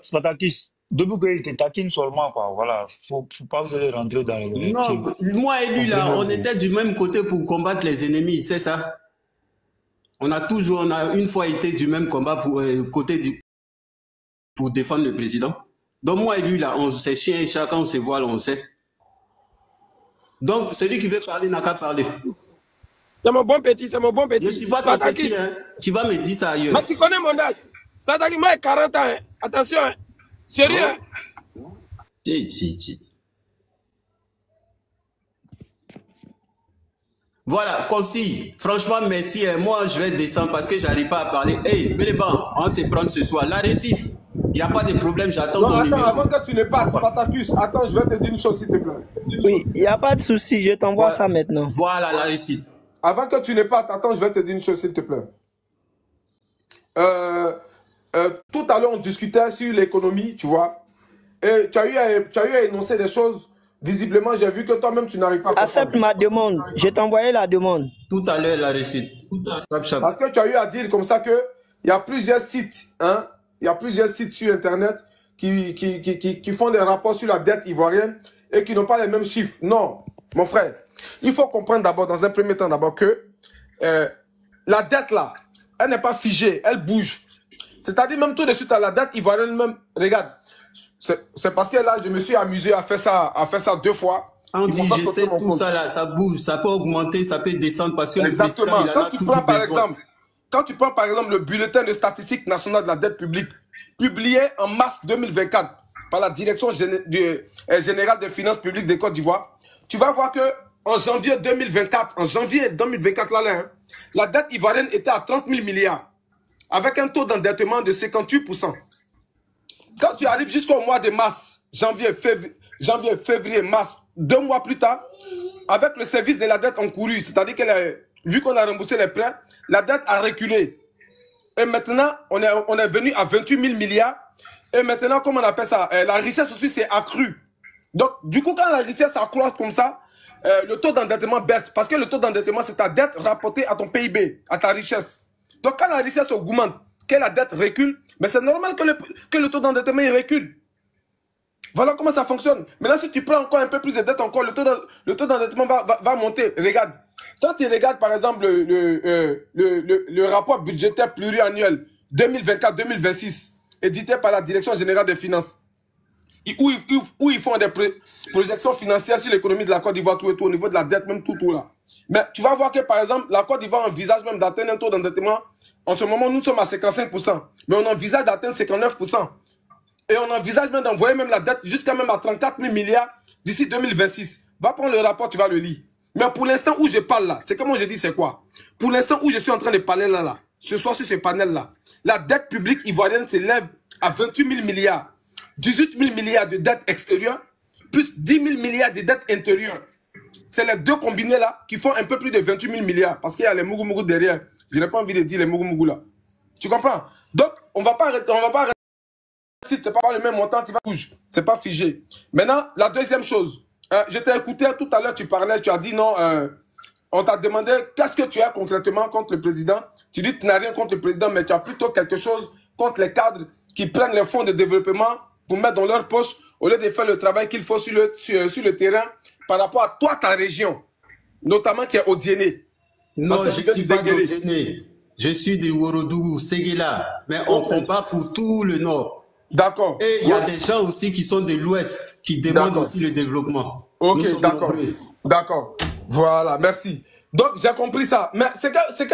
Spartacus, Deboukei, il te taquine seulement, quoi. Voilà, faut pas vous aller rentrer dans les... Non, moi et lui là, on était du même côté pour combattre les ennemis, c'est ça? On a une fois été du même combat pour défendre le président. Donc moi et lui, là, c'est chien et chat, quand on se voit, là, on sait. Donc, celui qui veut parler n'a qu'à parler. C'est mon bon petit, c'est mon bon petit. Je suis pas ton petit, hein. Tu vas me dire ça ailleurs. Mais tu connais mon âge. Sadaki, moi, j'ai 40 ans. Hein. Attention, hein. Sérieux. Hein. Voilà, Consi, franchement, merci. Moi, je vais descendre parce que je n'arrive pas à parler. Hey, Béléban, on va se prendre ce soir. La réussite, il n'y a pas de problème, j'attends ton numéro. Avant que tu ne passes, Spartacus, attends, je vais te dire une chose, s'il te plaît. Oui, il n'y a pas de souci, je t'envoie ça maintenant. Voilà la réussite. Avant que tu ne partes, attends, je vais te dire une chose, s'il te plaît. Tout à l'heure, on discutait sur l'économie, tu vois. Et tu as eu à énoncer des choses. Visiblement, j'ai vu que toi-même, tu n'arrives pas à... Accepte ma demande. Je t'ai envoyé la demande. Tout à l'heure, la réussite. Parce que tu as eu à dire comme ça que il y a plusieurs sites, hein. Il y a plusieurs sites sur Internet qui font des rapports sur la dette ivoirienne et qui n'ont pas les mêmes chiffres. Non, mon frère. Il faut comprendre d'abord, dans un premier temps d'abord, que la dette là, elle n'est pas figée, elle bouge. C'est-à-dire même tout de suite à la dette ivoirienne même, regarde, c'est parce que là, je me suis amusé à faire ça 2 fois. On dit, je sais tout ça là, ça bouge, ça peut augmenter, ça peut descendre parce que exactement. Le président, il en a quand tu prends par exemple le bulletin de statistique nationale de la dette publique, publié en mars 2024 par la Direction générale des finances publiques de Côte d'Ivoire, tu vas voir que en janvier 2024, là, hein, la dette ivoirienne était à 30 000 milliards, avec un taux d'endettement de 58%. Quand tu arrives jusqu'au mois de mars, janvier, février, mars, 2 mois plus tard, avec le service de la dette encourue, c'est-à-dire que vu qu'on a remboursé les prêts, la dette a reculé. Et maintenant, on est venu à 28 000 milliards. Et maintenant, comment on appelle ça, la richesse aussi s'est accrue. Donc, du coup, quand la richesse s'accroît comme ça, le taux d'endettement baisse. Parce que le taux d'endettement, c'est ta dette rapportée à ton PIB, à ta richesse. Donc, quand la richesse augmente, que la dette recule, mais c'est normal que le taux d'endettement recule. Voilà comment ça fonctionne. Maintenant, si tu prends encore un peu plus de dette, encore, le taux d'endettement va monter. Regarde. Quand tu regardes, par exemple, le rapport budgétaire pluriannuel 2024-2026, édité par la Direction générale des finances, où ils font des projections financières sur l'économie de la Côte d'Ivoire, tout et tout, au niveau de la dette, même tout là. Mais tu vas voir que, par exemple, la Côte d'Ivoire envisage même d'atteindre un taux d'endettement. En ce moment, nous sommes à 55%. Mais on envisage d'atteindre 59%. Et on envisage même d'envoyer même la dette jusqu'à même à 34 000 milliards d'ici 2026. Va prendre le rapport, tu vas le lire. Mais pour l'instant où je parle là, c'est comme je dis, c'est quoi? Pour l'instant où je suis en train de parler là, ce soir sur ce panel-là, la dette publique ivoirienne s'élève à 28 000 milliards. 18 000 milliards de dette extérieure, plus 10 000 milliards de dette intérieure. C'est les deux combinés là qui font un peu plus de 28 000 milliards. Parce qu'il y a les mougou derrière. Je n'ai pas envie de dire les mougou là. Tu comprends? Donc, on va pas arrêter. Si tu n'as pas le même montant, tu vas bouger. C'est pas figé. Maintenant, la deuxième chose. Je t'ai écouté tout à l'heure, tu parlais, tu as dit non. On t'a demandé qu'est-ce que tu as concrètement contre le président. Tu dis que tu n'as rien contre le président, mais tu as plutôt quelque chose contre les cadres qui prennent les fonds de développement pour mettre dans leur poche au lieu de faire le travail qu'il faut sur le terrain par rapport à toi, ta région, notamment qui est Odiéné. Non, je ne suis pas d'Odiéné. Je suis de Ouorodougou, Séguéla. Mais on combat pour tout le Nord. D'accord. Et il y a des gens aussi qui sont de l'Ouest qui demandent aussi le développement. Ok, d'accord. D'accord. Voilà, merci. Donc, j'ai compris ça. Mais c'est que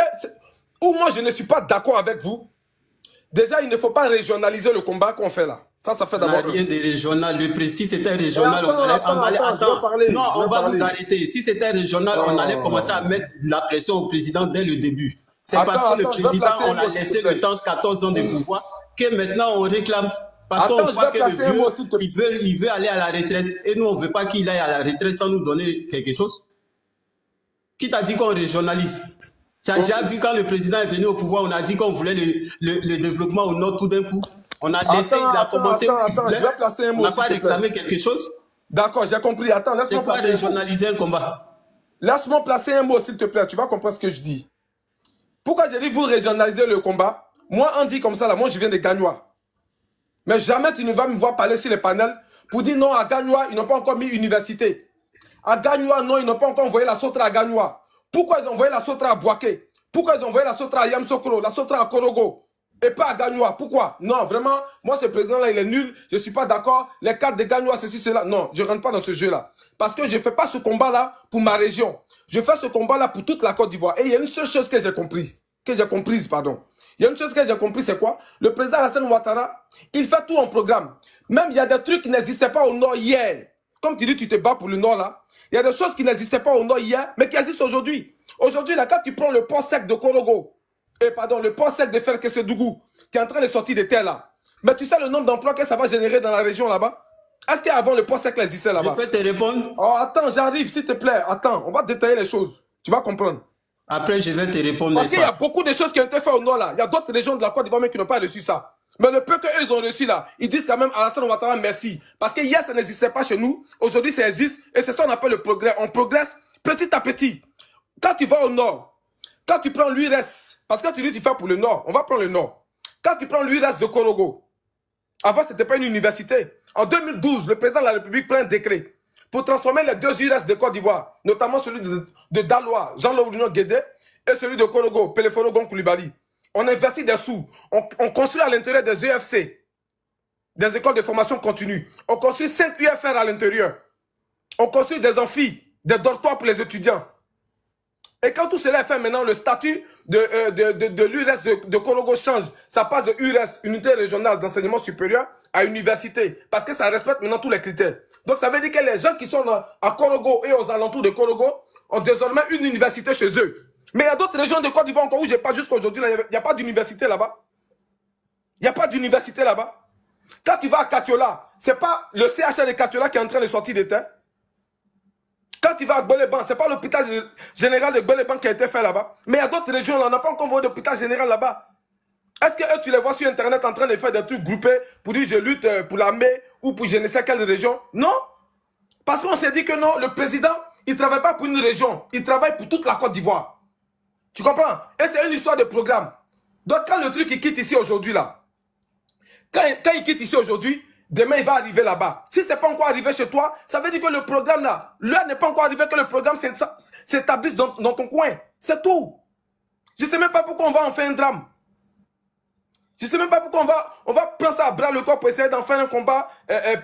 où moi, je ne suis pas d'accord avec vous. Déjà, il ne faut pas régionaliser le combat qu'on fait là. Ça fait d'abord. Rien de régional. Le précis, c'était régional. Non, on va vous arrêter. Si c'était régional, on allait commencer à mettre la pression au président dès le début. C'est parce que le président, on a laissé le temps 14 ans de pouvoir que maintenant on réclame. Parce qu'on voit que le vieux, il veut aller à la retraite. Et nous, on ne veut pas qu'il aille à la retraite sans nous donner quelque chose. Qui t'a dit qu'on régionalise? Tu as déjà vu quand le président est venu au pouvoir, on a dit qu'on voulait le développement au nord tout d'un coup. On a laissé, il a commencé où il voulait. On n'a pas réclamé quelque chose. D'accord, j'ai compris. Attends, laisse-moi placer. C'est pas régionaliser un combat. Laisse-moi placer un mot, s'il te plaît. Tu vas comprendre ce que je dis. Pourquoi j'ai dit vous régionalisez le combat? Moi, on dit comme ça, là, moi, je viens de Gagnois. Mais jamais tu ne vas me voir parler sur les panels pour dire non, à Gagnois, ils n'ont pas encore mis université. À Gagnois, non, ils n'ont pas encore envoyé la Sotra à Gagnois. Pourquoi ils ont envoyé la Sotra à Boaké? Pourquoi ils ont envoyé la Sotra à Yamsokro, la Sotra à Korogo et pas à Gagnoua? Pourquoi? Non, vraiment, moi, ce président-là, il est nul. Je ne suis pas d'accord. Les cartes de Gagnoua, ceci, cela. Non, je ne rentre pas dans ce jeu-là. Parce que je ne fais pas ce combat-là pour ma région. Je fais ce combat-là pour toute la Côte d'Ivoire. Et il y a une seule chose que j'ai compris. Il y a une chose que j'ai compris, c'est quoi? Le président Alassane Ouattara, il fait tout en programme. Même il y a des trucs qui n'existaient pas au Nord hier. Comme tu dis, tu te bats pour le Nord là. Il y a des choses qui n'existaient pas au Nord hier, mais qui existent aujourd'hui. Aujourd'hui, là, quand tu prends le port sec de Korogo, le port sec de Ferkessédougou, qui est en train de sortir des terres là, mais tu sais le nombre d'emplois que ça va générer dans la région là-bas? Est-ce qu'avant le port sec existait là-bas? Je peux te répondre? Oh, attends, j'arrive, s'il te plaît. Attends, on va détailler les choses. Tu vas comprendre. Après, je vais te répondre. Parce qu'il y a beaucoup de choses qui ont été faites au Nord là. Il y a d'autres régions de la Côte d'Ivoire qui n'ont pas reçu ça. Mais le peu qu'eux ont reçu là, ils disent quand même à Alassane Ouattara merci. Parce que hier ça n'existait pas chez nous, aujourd'hui ça existe et c'est ça qu'on appelle le progrès. On progresse petit à petit. Quand tu vas au Nord, quand tu prends l'URES, parce que tu dis tu fais pour le Nord, on va prendre le Nord. Quand tu prends l'URES de Korogo, avant c'était pas une université. En 2012, le président de la République prend un décret pour transformer les deux URES de Côte d'Ivoire, notamment celui de Daloa, Jean-Laurent Guédé, et celui de Korogo, Peleforo Gon Koulibaly. On investit des sous. On construit à l'intérieur des EFC, des écoles de formation continue. On construit 5 UFR à l'intérieur. On construit des amphis, des dortoirs pour les étudiants. Et quand tout cela est fait maintenant, le statut de l'URES de Korogo change. Ça passe de URES, unité régionale d'enseignement supérieur, à université. Parce que ça respecte maintenant tous les critères. Donc ça veut dire que les gens qui sont à Korogo et aux alentours de Korogo ont désormais une université chez eux. Mais il y a d'autres régions de Côte d'Ivoire encore où je n'ai pas jusqu'à aujourd'hui. Il n'y a pas d'université là-bas. Il n'y a pas d'université là-bas. Quand tu vas à Katiola, ce n'est pas le CHR de Katiola qui est en train de sortir des terres. Quand tu vas à Gbeleban, ce n'est pas l'hôpital général de Gbeleban qui a été fait là-bas. Mais il y a d'autres régions, on n'a pas encore vu d'hôpital général là-bas. Est-ce que eux, tu les vois sur Internet en train de faire des trucs groupés pour dire je lutte pour l'armée ou pour je ne sais quelle région? Non. Parce qu'on s'est dit que non, le président, il ne travaille pas pour une région. Il travaille pour toute la Côte d'Ivoire. Tu comprends? Et c'est une histoire de programme. Donc quand le truc il quitte ici aujourd'hui là, quand il quitte ici aujourd'hui, demain il va arriver là-bas. Si c'est pas encore arrivé chez toi, ça veut dire que le programme là, l'heure n'est pas encore arrivée que le programme s'établisse dans ton coin. C'est tout. Je sais même pas pourquoi on va en faire un drame. Je sais même pas pourquoi on va prendre ça à bras le corps pour essayer d'en faire un combat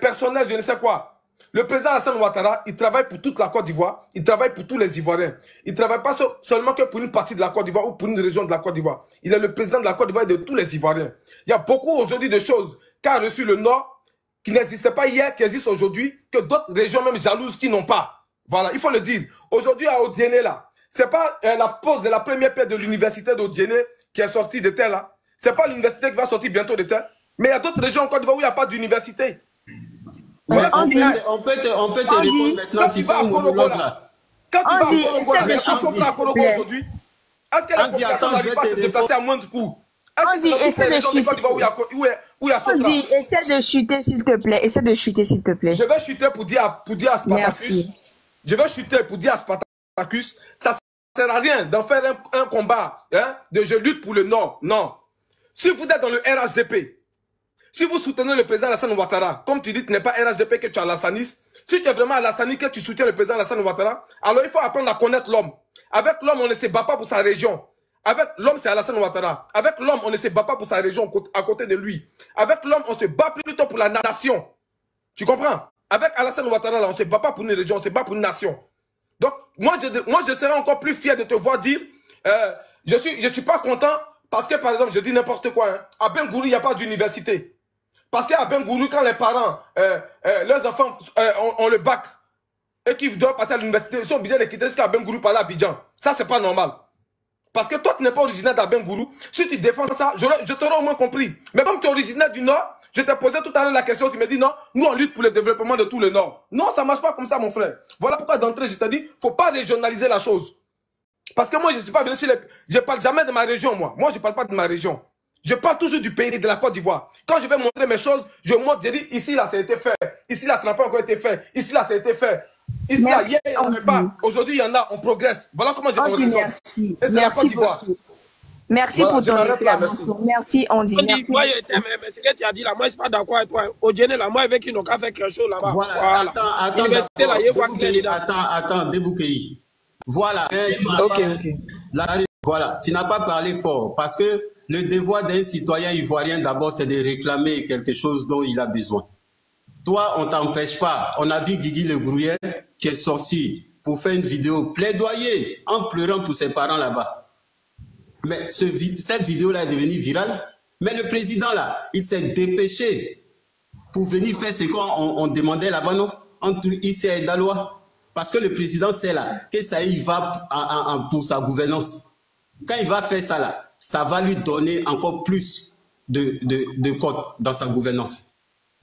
personnel, je ne sais quoi. Le président Alassane Ouattara, il travaille pour toute la Côte d'Ivoire, il travaille pour tous les Ivoiriens. Il ne travaille pas seulement que pour une partie de la Côte d'Ivoire ou pour une région de la Côte d'Ivoire. Il est le président de la Côte d'Ivoire et de tous les Ivoiriens. Il y a beaucoup aujourd'hui de choses qu'a reçu le Nord qui n'existaient pas hier, qui existent aujourd'hui, que d'autres régions même jalouses qui n'ont pas. Voilà, il faut le dire. Aujourd'hui à Odiéné là, c'est pas la pose de la première pierre de l'université d'Odiéné qui est sortie de terre là. C'est pas l'université qui va sortir bientôt de terre. Mais il y a d'autres régions en Côte d'Ivoire où il n'y a pas d'université. Ouais, on peut te répondre maintenant. Quand tu vas à Korogo là, quand tu vas à Korogo aujourd'hui, est-ce que la population n'arrive pas à se déplacer à moindre coût? Est-ce que c'est dans toutes les régions de Côte d'Ivoire où il y a Sotra? Essaie de chuter s'il te plaît. Essaie de chuter s'il te plaît. Je vais chuter pour dire à Spartacus. Je vais chuter pour dire à Spartacus, ça ne sert à rien d'en faire un combat de je lutte pour le Nord. Non. Si vous êtes dans le RHDP, si vous soutenez le président Alassane Ouattara, comme tu dis, tu n'es pas RHDP que tu es Alassaniste, si tu es vraiment Alassaniste que tu soutiens le président Alassane Ouattara, alors il faut apprendre à connaître l'homme. Avec l'homme, on ne se bat pas pour sa région. Avec l'homme, c'est Alassane Ouattara. Avec l'homme, on ne se bat pas pour sa région à côté de lui. Avec l'homme, on se bat plutôt pour la nation. Tu comprends? Avec Alassane Ouattara, là, on ne se bat pas pour une région, on se bat pour une nation. Donc, moi, je serais encore plus fier de te voir dire, je suis pas content parce que, par exemple, je dis n'importe quoi. À Bengourou, il n'y a pas d'université. Parce qu'à Bengourou, quand les parents, leurs enfants ont le bac et qu'ils doivent partir à l'université, ils sont obligés de quitter jusqu'à Bengourou par là à Abidjan. Ça, c'est pas normal. Parce que toi, tu n'es pas originaire d'Abengourou. Si tu défends ça, je t'aurais au moins compris. Mais comme tu es originaire du Nord, je t'ai posé tout à l'heure la question qui me dit non, nous on lutte pour le développement de tout le Nord. Non, ça ne marche pas comme ça, mon frère. Voilà pourquoi d'entrée, je t'ai dit, il ne faut pas régionaliser la chose. Parce que moi, je ne suis pas venu sur les... Je ne parle jamais de ma région, moi. Moi, je ne parle pas de ma région. Je parle toujours du pays, de la Côte d'Ivoire. Quand je vais montrer mes choses, je montre, je dis, ici, là, ça a été fait. Ici, là, ça n'a pas encore été fait. Ici, là, ça a été fait. Ici, là, hier, il n'y en avait pas. Aujourd'hui, il y en a, on progresse. Voilà comment j'ai raison. Et c'est la Côte d'Ivoire. Merci pour ton intervention. Merci, Andy. Moi, ce que tu as dit là, moi, je ne suis pas d'accord avec toi. Au Djéné, là, moi, avec une aucun fait quelque chose là-bas. Voilà. Attends, Deboukei. Voilà. Ok. La Voilà, tu n'as pas parlé fort parce que le devoir d'un citoyen ivoirien d'abord c'est de réclamer quelque chose dont il a besoin. Toi, on t'empêche pas. On a vu Guigui Le Gruyère qui est sorti pour faire une vidéo plaidoyer en pleurant pour ses parents là-bas. Mais cette vidéo-là est devenue virale. Mais le président là, il s'est dépêché pour venir faire ce qu'on demandait là-bas, non? Entre ici et Dalois. Parce que le président sait là que ça y va pour sa gouvernance. Quand il va faire ça là, ça va lui donner encore plus de cotes dans sa gouvernance.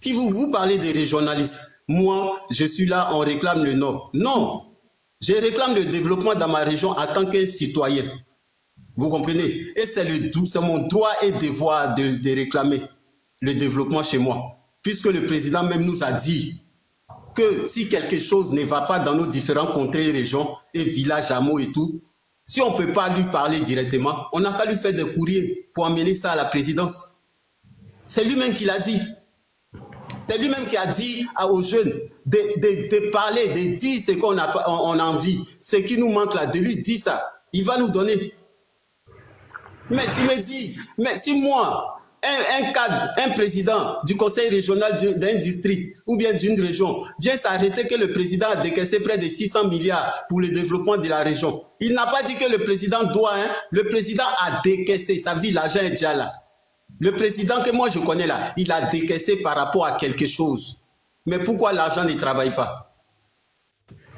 Qui vous parlez des régionalistes? Moi, je suis là, on réclame le Nord. Non, je réclame le développement dans ma région en tant qu'un citoyen. Vous comprenez? Et c'est mon droit et devoir de réclamer le développement chez moi. Puisque le président même nous a dit que si quelque chose ne va pas dans nos différents contrées et régions, et villages, hameaux et tout, si on ne peut pas lui parler directement, on n'a qu'à lui faire des courriers pour amener ça à la présidence. C'est lui-même qui l'a dit. C'est lui-même qui a dit aux jeunes de parler, de dire ce qu'on a envie. Ce qui nous manque là, de lui dire ça. Il va nous donner. Mais tu me dis, mais si moi, un cadre, un président du conseil régional d'un district ou bien d'une région vient s'arrêter que le président a décaissé près de 600 milliards pour le développement de la région. Il n'a pas dit que le président doit, hein, le président a décaissé, ça veut dire l'argent est déjà là. Le président que moi je connais là, il a décaissé par rapport à quelque chose. Mais pourquoi l'argent ne travaille pas?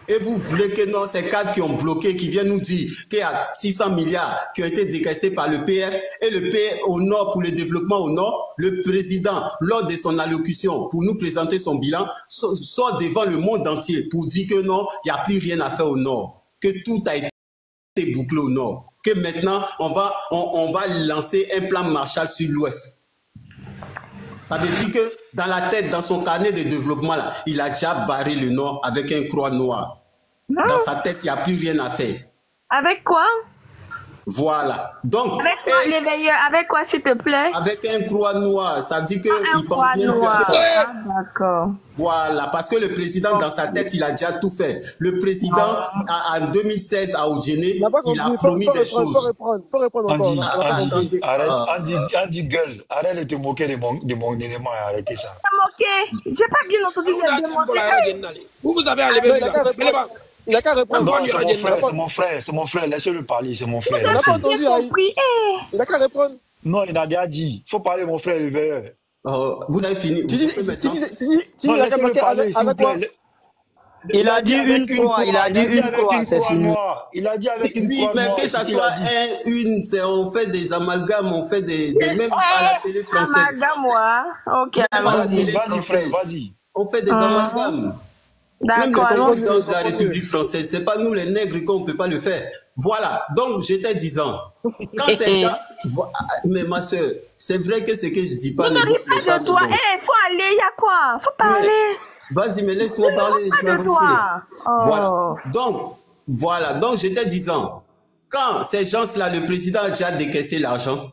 Et vous voulez que non, ces cadres qui ont bloqué, qui viennent nous dire qu'il y a 600 milliards qui ont été décaissés par le PR, et le PR au Nord, pour le développement au Nord, le président, lors de son allocution, pour nous présenter son bilan, sort devant le monde entier pour dire que non, il n'y a plus rien à faire au Nord, que tout a été bouclé au Nord, que maintenant, on va lancer un plan Marshall sur l'Ouest. Ça veut dire que dans la tête, dans son carnet de développement, là, il a déjà barré le Nord avec un croix noire. Dans sa tête, il n'y a plus rien à faire. Avec quoi? Voilà. Donc, avec quoi, les veilleurs? Avec quoi, s'il te plaît? Avec un croix noire. Ça veut dire qu'il pense même plus à ça. Ah, d'accord. Voilà. Parce que le président, dans sa tête, il a déjà tout fait. Le président, en 2016, à Odjene, il a promis des choses. Faut répondre Andy, gueule. Arrête de te moquer de mon élément et arrêtez ça. Moquer? J'ai pas bien entendu. Vous avez enlevé. Il a qu'à répondre. Non, c'est mon frère, laissez-le parler, c'est mon frère. Il n'a pas entendu. Il a qu'à répondre. Non, il a déjà dit. Il faut parler, mon frère, le veilleur. Vous avez fini. Non, laissez-le parler, s'il vous plaît. Il a dit une croix, il a dit une croix, c'est fini. Il a dit avec une croix. Mais que ça soit on fait des amalgames, on fait des même à la télé française. Amalgame, moi. Ok, allons-y. Vas-y, frère, vas-y. On fait des amalgames. Même le président de la République française, c'est pas nous les nègres qu'on ne peut pas le faire. Voilà, donc j'étais disant, quand c'est là, mais ma soeur, c'est vrai que ce que je dis pas... Vous ne ris pas de toi, faut aller, il y a quoi? Faut parler. Vas-y, mais laisse-moi parler. Je vais avancer. Voilà, donc j'étais disant, quand ces gens-là, le président a déjà décaissé l'argent,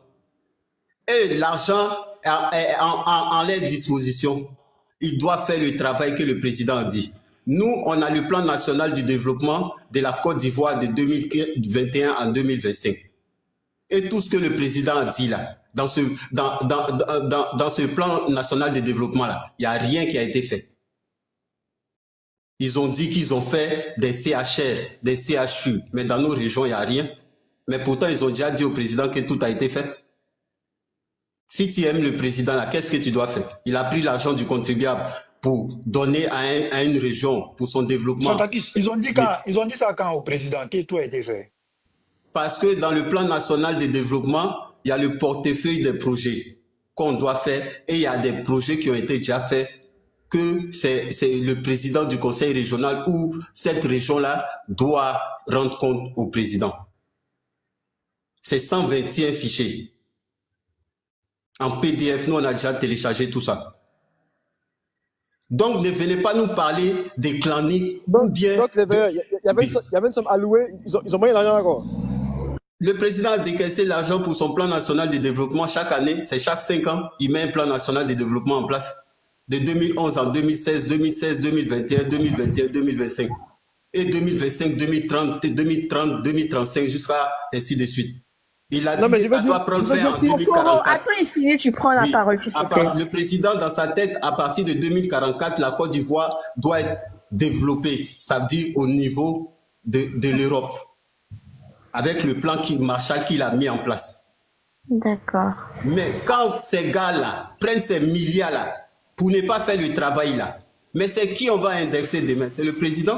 et l'argent est en leur disposition, il doit faire le travail que le président a dit. Nous, on a le plan national du développement de la Côte d'Ivoire de 2021 à 2025. Et tout ce que le président a dit là, dans ce plan national de développement là, il n'y a rien qui a été fait. Ils ont dit qu'ils ont fait des CHR, des CHU, mais dans nos régions, il n'y a rien. Mais pourtant, ils ont déjà dit au président que tout a été fait. Si tu aimes le président là, qu'est-ce que tu dois faire? Il a pris l'argent du contribuable pour donner à une région pour son développement. Ils ont dit ça quand au président, que tout a été fait? Parce que dans le plan national de développement, il y a le portefeuille des projets qu'on doit faire et il y a des projets qui ont été déjà faits que c'est le président du conseil régional ou cette région-là doit rendre compte au président. C'est 121 fichiers. En PDF, nous on a déjà téléchargé tout ça. Donc, ne venez pas nous parler des claniques ou bien... Donc, il y avait une somme allouée, ils ont moyen l'argent encore. Le président a décaissé l'argent pour son plan national de développement chaque année, c'est chaque 5 ans, il met un plan national de développement en place. De 2011 en 2016, 2016, 2021, 2021, 2025. et 2025, 2030, 2030, 2035, jusqu'à ainsi de suite. Il a dit que ça doit prendre fin en 2044. Attends, il finit, tu prends la parole, s'il te plaît. Le président, dans sa tête, à partir de 2044, la Côte d'Ivoire doit être développée, ça veut dire au niveau de l'Europe, avec le plan Marshall qu'il a mis en place. D'accord. Mais quand ces gars-là prennent ces milliards-là pour ne pas faire le travail-là, mais c'est qui on va indexer demain? C'est le président?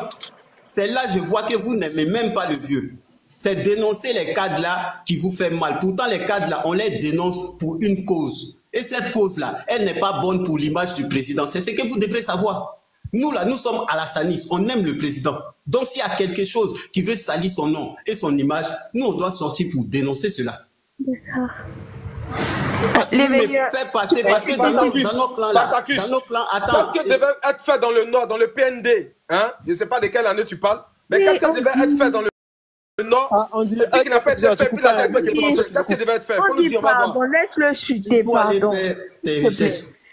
C'est là je vois que vous n'aimez même pas le vieux. C'est dénoncer les cadres-là qui vous fait mal. Pourtant, les cadres-là, on les dénonce pour une cause. Et cette cause-là, elle n'est pas bonne pour l'image du président. C'est ce que vous devrez savoir. Nous, là, nous sommes à la Sanis. On aime le président. Donc, s'il y a quelque chose qui veut salir son nom et son image, nous, on doit sortir pour dénoncer cela. D'accord. Les meilleurs... fait passer parce que dans nos clans-là, attends. Qu'est-ce qui devait être fait dans le Nord, dans le PND, hein? Je ne sais pas de quelle année tu parles, mais qu'est-ce qui devait être fait dans le Nord, on dit qui n'a pas été fait, puis la qu'est-ce qui devait être fait? Faut nous dire, pardon, laisse-le chuter, pardon.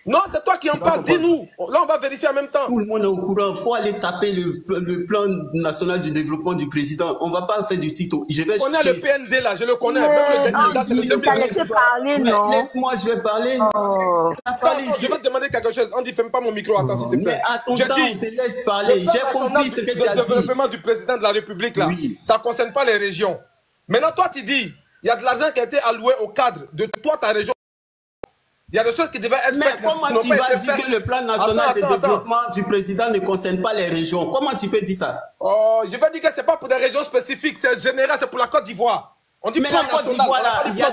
Non, c'est toi qui en parles, dis-nous. Là, on va vérifier en même temps. Tout le monde est au courant. Il faut aller taper le plan national du développement du président. On ne va pas faire du titre. Je connais le PND là, je le connais. Même le dernier, laisse-moi, je vais parler. Je vais te demander quelque chose. On dit, ferme pas mon micro, attends, s'il te plaît. Mais attends, on te laisse parler. J'ai compris ce que tu as dit. Le développement du président de la République là, ça ne concerne pas les régions. Maintenant, toi, tu dis, il y a de l'argent qui a été alloué au cadre de toi, ta région. Il y a des choses qui devaient être faites. Mais comment tu vas dire que le plan national de développement du président ne concerne pas les régions? Comment tu peux dire ça? Oh, je vais dire que ce n'est pas pour des régions spécifiques, c'est général, c'est pour la Côte d'Ivoire. On dit mais la Côte d'Ivoire, là, il y a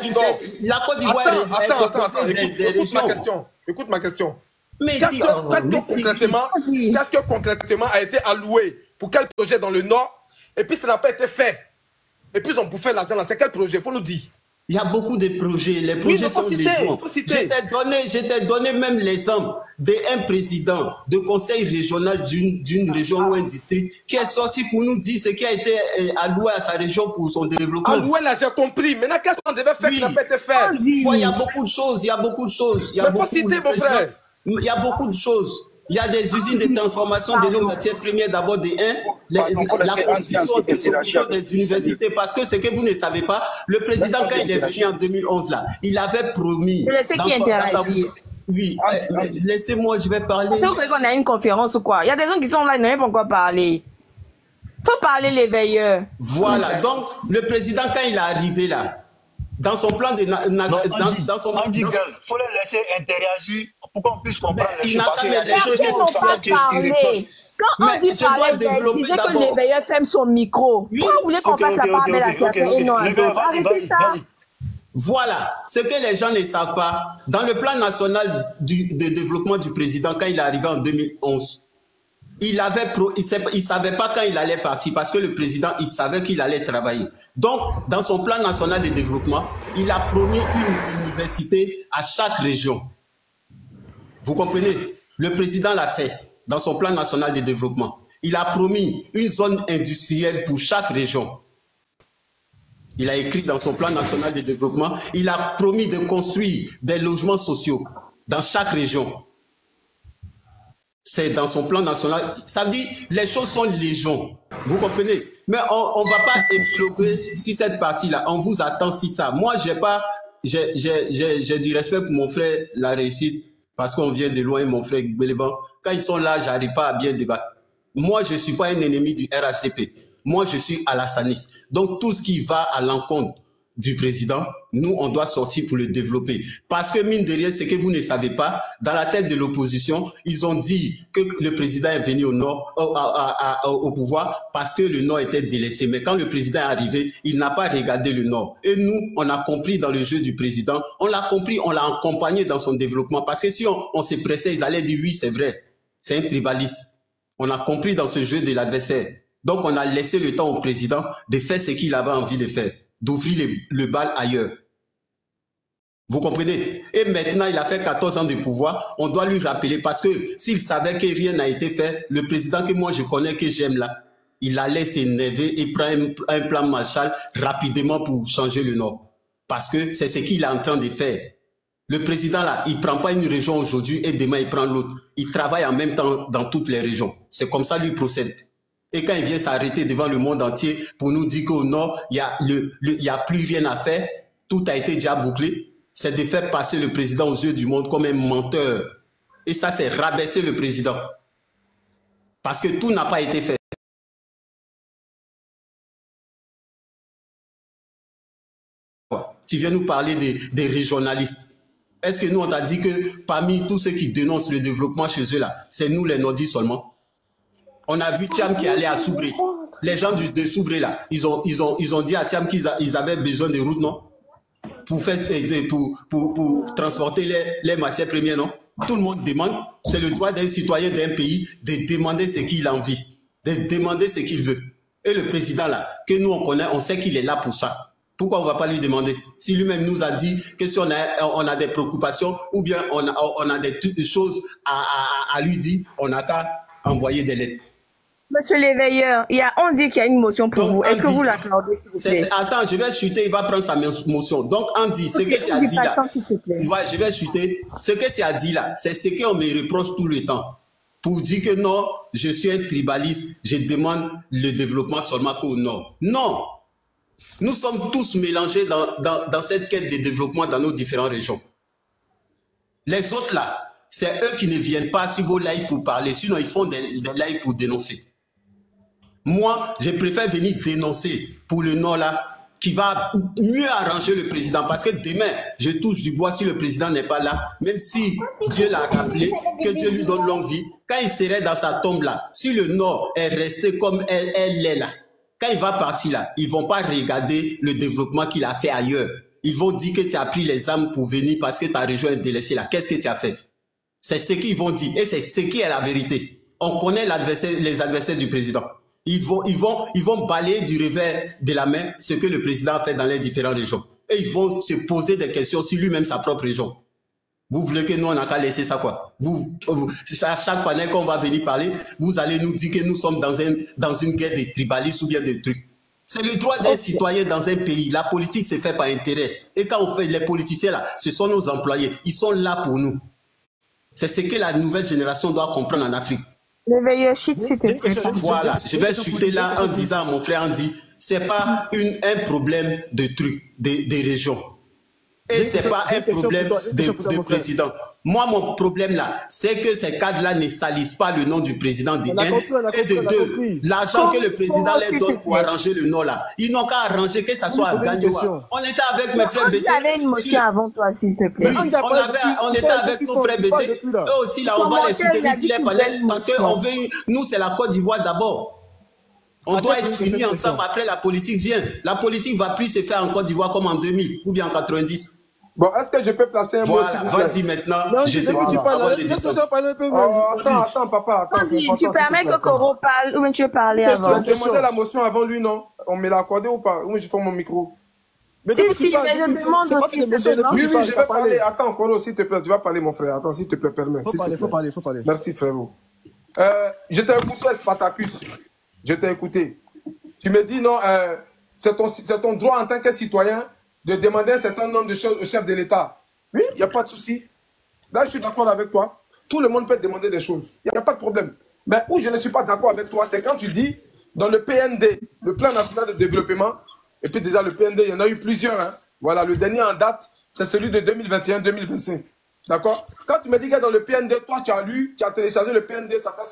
la Côte d'Ivoire écoute ma question. Mais qu'est-ce que concrètement a été alloué pour quel projet dans le Nord? Et puis ça n'a pas été fait. Et puis ils ont bouffé l'argent là. C'est quel projet? Il faut nous dire. Il y a beaucoup de projets. Les projets sont légion. Je t'ai donné même l'exemple d'un président de conseil régional d'une région ou un district qui est sorti pour nous dire ce qui a été alloué à sa région pour son développement. Alloué là, j'ai compris. Maintenant, qu'est-ce qu'on devait faire qui n'a pas été fait? Il y a beaucoup de choses. Il y a beaucoup de choses. Il faut citer, mon frère. Il y a beaucoup de choses. Il y a des usines de transformation de nos matières premières, d'abord la construction des universités, parce que ce que vous ne savez pas, le président, quand il est venu en 2011, là, il avait promis... Je sais qui interagit. Oui, laissez-moi, je vais parler. Est-ce que vous croyez qu'on a une conférence ou quoi? Il y a des gens qui sont là, ils n'ont même pas encore parlé. Il faut parler les veilleurs. Voilà, donc le président, quand il est arrivé là, dans son plan de... il faut les laisser interagir pour qu'on puisse comprendre les choses. Parce qu'il y a des choses qui ne sont pas parlées. Quand on dit parler, il disait que les veilleurs ferment son micro. Pourquoi vous voulez qu'on fasse la part de la certaine et non à d'autres? Arrêtez ça. Voilà, ce que les gens ne savent pas, dans le plan national de développement du président, quand il est arrivé en 2011, il ne savait pas quand il allait partir parce que le président, il savait qu'il allait travailler. Donc, dans son plan national de développement, il a promis une université à chaque région. Vous comprenez? Le président l'a fait dans son plan national de développement. Il a promis une zone industrielle pour chaque région. Il a écrit dans son plan national de développement, il a promis de construire des logements sociaux dans chaque région. C'est dans son plan national. Ça dit, les choses sont légion. Vous comprenez? Mais on ne va pas épiloguer si cette partie-là, on vous attend si ça. Moi, j'ai du respect pour mon frère, la réussite, parce qu'on vient de loin, mon frère Béléban. Quand ils sont là, je n'arrive pas à bien débattre. Moi, je ne suis pas un ennemi du RHDP. Moi, je suis à la Sanis. Donc, tout ce qui va à l'encontre du président, nous, on doit sortir pour le développer. Parce que, mine de rien, ce que vous ne savez pas, dans la tête de l'opposition, ils ont dit que le président est venu au Nord, au pouvoir, parce que le Nord était délaissé. Mais quand le président est arrivé, il n'a pas regardé le Nord. Et nous, on a compris dans le jeu du président, on l'a compris, on l'a accompagné dans son développement. Parce que si on se pressait, ils allaient dire oui, c'est vrai. C'est un tribaliste. On a compris dans ce jeu de l'adversaire. Donc, on a laissé le temps au président de faire ce qu'il avait envie de faire, d'ouvrir le bal ailleurs. Vous comprenez? Et maintenant, il a fait 14 ans de pouvoir. On doit lui rappeler parce que s'il savait que rien n'a été fait, le président que moi je connais, que j'aime là, il allait s'énerver et prendre un plan Marshall rapidement pour changer le Nord. Parce que c'est ce qu'il est en train de faire. Le président là, il ne prend pas une région aujourd'hui et demain il prend l'autre. Il travaille en même temps dans toutes les régions. C'est comme ça lui procède. Et quand il vient s'arrêter devant le monde entier pour nous dire qu'au Nord, il n'y a plus rien à faire, tout a été déjà bouclé, c'est de faire passer le président aux yeux du monde comme un menteur. Et ça, c'est rabaisser le président. Parce que tout n'a pas été fait. Tu viens nous parler des régionalistes. Est-ce que nous, on t'a dit que parmi tous ceux qui dénoncent le développement chez eux, là, c'est nous les Nordis seulement? On a vu Thiam qui allait à Soubré. Les gens de Soubré, là, ils ont dit à Thiam qu'ils avaient besoin de routes, non? Pour transporter les matières premières, non? Tout le monde demande. C'est le droit d'un citoyen d'un pays de demander ce qu'il a envie, de demander ce qu'il veut. Et le président, là, que nous, on connaît, on sait qu'il est là pour ça. Pourquoi on ne va pas lui demander? Si lui-même nous a dit que si on a des préoccupations ou bien on a des choses à lui dire, on n'a qu'à envoyer des lettres. Monsieur l'éveilleur, on dit qu'il y a une motion pour vous. Est-ce que vous l'accordez, s'il vous plaît? Attends, je vais chuter, il va prendre sa motion. Donc, Andy, ce que tu as dit là, je vais chuter. Ce que tu as dit là, c'est ce qu'on me reproche tout le temps. Pour dire que non, je suis un tribaliste, je demande le développement seulement qu'au Nord. Non! Nous sommes tous mélangés dans cette quête de développement dans nos différentes régions. Les autres là, c'est eux qui ne viennent pas sur vos lives pour parler, sinon ils font des lives pour dénoncer. Moi, je préfère venir dénoncer pour le Nord là, qui va mieux arranger le président. Parce que demain, je touche du bois si le président n'est pas là, même si Dieu l'a rappelé, que Dieu lui donne longue vie, quand il serait dans sa tombe là, si le Nord est resté comme elle est là, quand il va partir là, ils ne vont pas regarder le développement qu'il a fait ailleurs. Ils vont dire que tu as pris les armes pour venir parce que ta région est délaissée là. Qu'est-ce que tu as fait? C'est ce qu'ils vont dire et c'est ce qui est la vérité. On connaît les adversaires du président. Ils vont balayer du revers de la main ce que le président a fait dans les différentes régions. Et ils vont se poser des questions sur lui-même, sa propre région. Vous voulez que nous, on n'a qu'à laisser ça quoi? À chaque panel qu'on va venir parler, vous allez nous dire que nous sommes dans une guerre de tribalistes ou bien de trucs. C'est le droit d'un citoyen dans un pays. La politique se fait par intérêt. Et quand on fait les politiciens là, ce sont nos employés. Ils sont là pour nous. C'est ce que la nouvelle génération doit comprendre en Afrique. L'éveilleur, chute, s'il te plaît. Voilà, je vais chuter là en disant à mon frère Andy, c'est pas un problème de trucs, des régions. Et c'est pas un problème de président. Moi, mon problème là, c'est que ces cadres-là ne salissent pas le nom du président de 1 et de 2. L'argent que le président leur donne pour arranger le nom là, ils n'ont qu'à arranger que ça soit à gagner. On était avec mes frères Bété. Vous avez une motion avant toi, s'il te plaît. On était avec nos frères Bété. Eux aussi là, on va les soutenir s'il est palais parce que nous, c'est la Côte d'Ivoire d'abord. On doit être unis ensemble. Après, la politique vient. La politique va plus se faire en Côte d'Ivoire comme en 2000 ou bien en 90. Bon, est-ce que je peux placer un mot? Voilà, vas-y maintenant. Non, je veux que tu parles. Attends, papa, attends. Tu permets que Koro parle ou bien tu veux parler avant? Tu as demandé la motion avant lui, non? On me l'a accordé ou pas? Oui, je ferme mon micro. Mais si, mais je demande aussi. Oui, je vais parler. Attends, Koro, s'il te plaît, tu vas parler, mon frère. Attends, s'il te plaît, permets. Faut parler. Merci, frérot. Je t'ai écouté, Spartacus. Je t'ai écouté. Tu me dis, non, c'est ton droit en tant que citoyen de demander un certain nombre de choses au chef de l'État. Oui, il n'y a pas de souci. Là, je suis d'accord avec toi. Tout le monde peut demander des choses. Il n'y a pas de problème. Mais où je ne suis pas d'accord avec toi, c'est quand tu dis, dans le PND, le Plan National de Développement, et puis déjà le PND, il y en a eu plusieurs. Hein. Voilà, le dernier en date, c'est celui de 2021-2025. D'accord? Quand tu me dis que dans le PND, toi, tu as téléchargé le PND, ça fait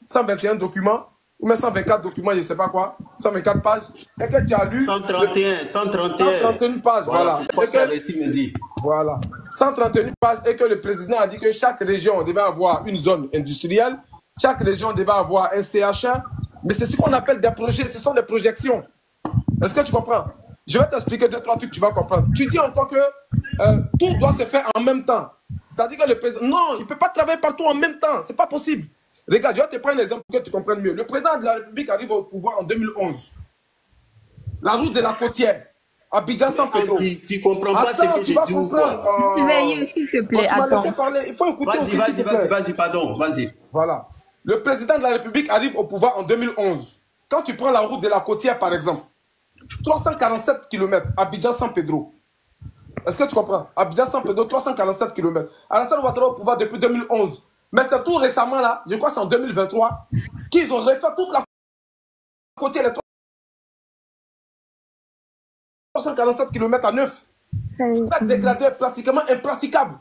121 documents, ou même 124 documents, je ne sais pas quoi, 124 pages, et que tu as lu... 131 pages, voilà. Voilà. 131 pages, et que le président a dit que chaque région devait avoir une zone industrielle, chaque région devait avoir un CHA, mais c'est ce qu'on appelle des projets, ce sont des projections. Est-ce que tu comprends? Je vais t'expliquer 2-3 trucs, tu vas comprendre. Tu dis encore que tout doit se faire en même temps. C'est-à-dire que le président... Non, il ne peut pas travailler partout en même temps, c'est pas possible. Regarde, je vais te prendre un exemple pour que tu comprennes mieux. Le président de la République arrive au pouvoir en 2011. La route de la côtière, Abidjan-San Pedro. Tu comprends pas ce que j'ai dit ou quoi? S'il te plaît, tu m'as laissé parler. Il faut écouter aussi. Vas-y, pardon, vas-y. Voilà. Le président de la République arrive au pouvoir en 2011. Quand tu prends la route de la côtière, par exemple, 347 km, Abidjan-San Pedro. Est-ce que tu comprends? Abidjan-San Pedro, 347 km. Alassane Ouattara au pouvoir depuis 2011. Mais c'est tout récemment, là, je crois que c'est en 2023, qu'ils ont refait toute la côté, les 347 km à 9. C'est dégradé, pratiquement impraticable.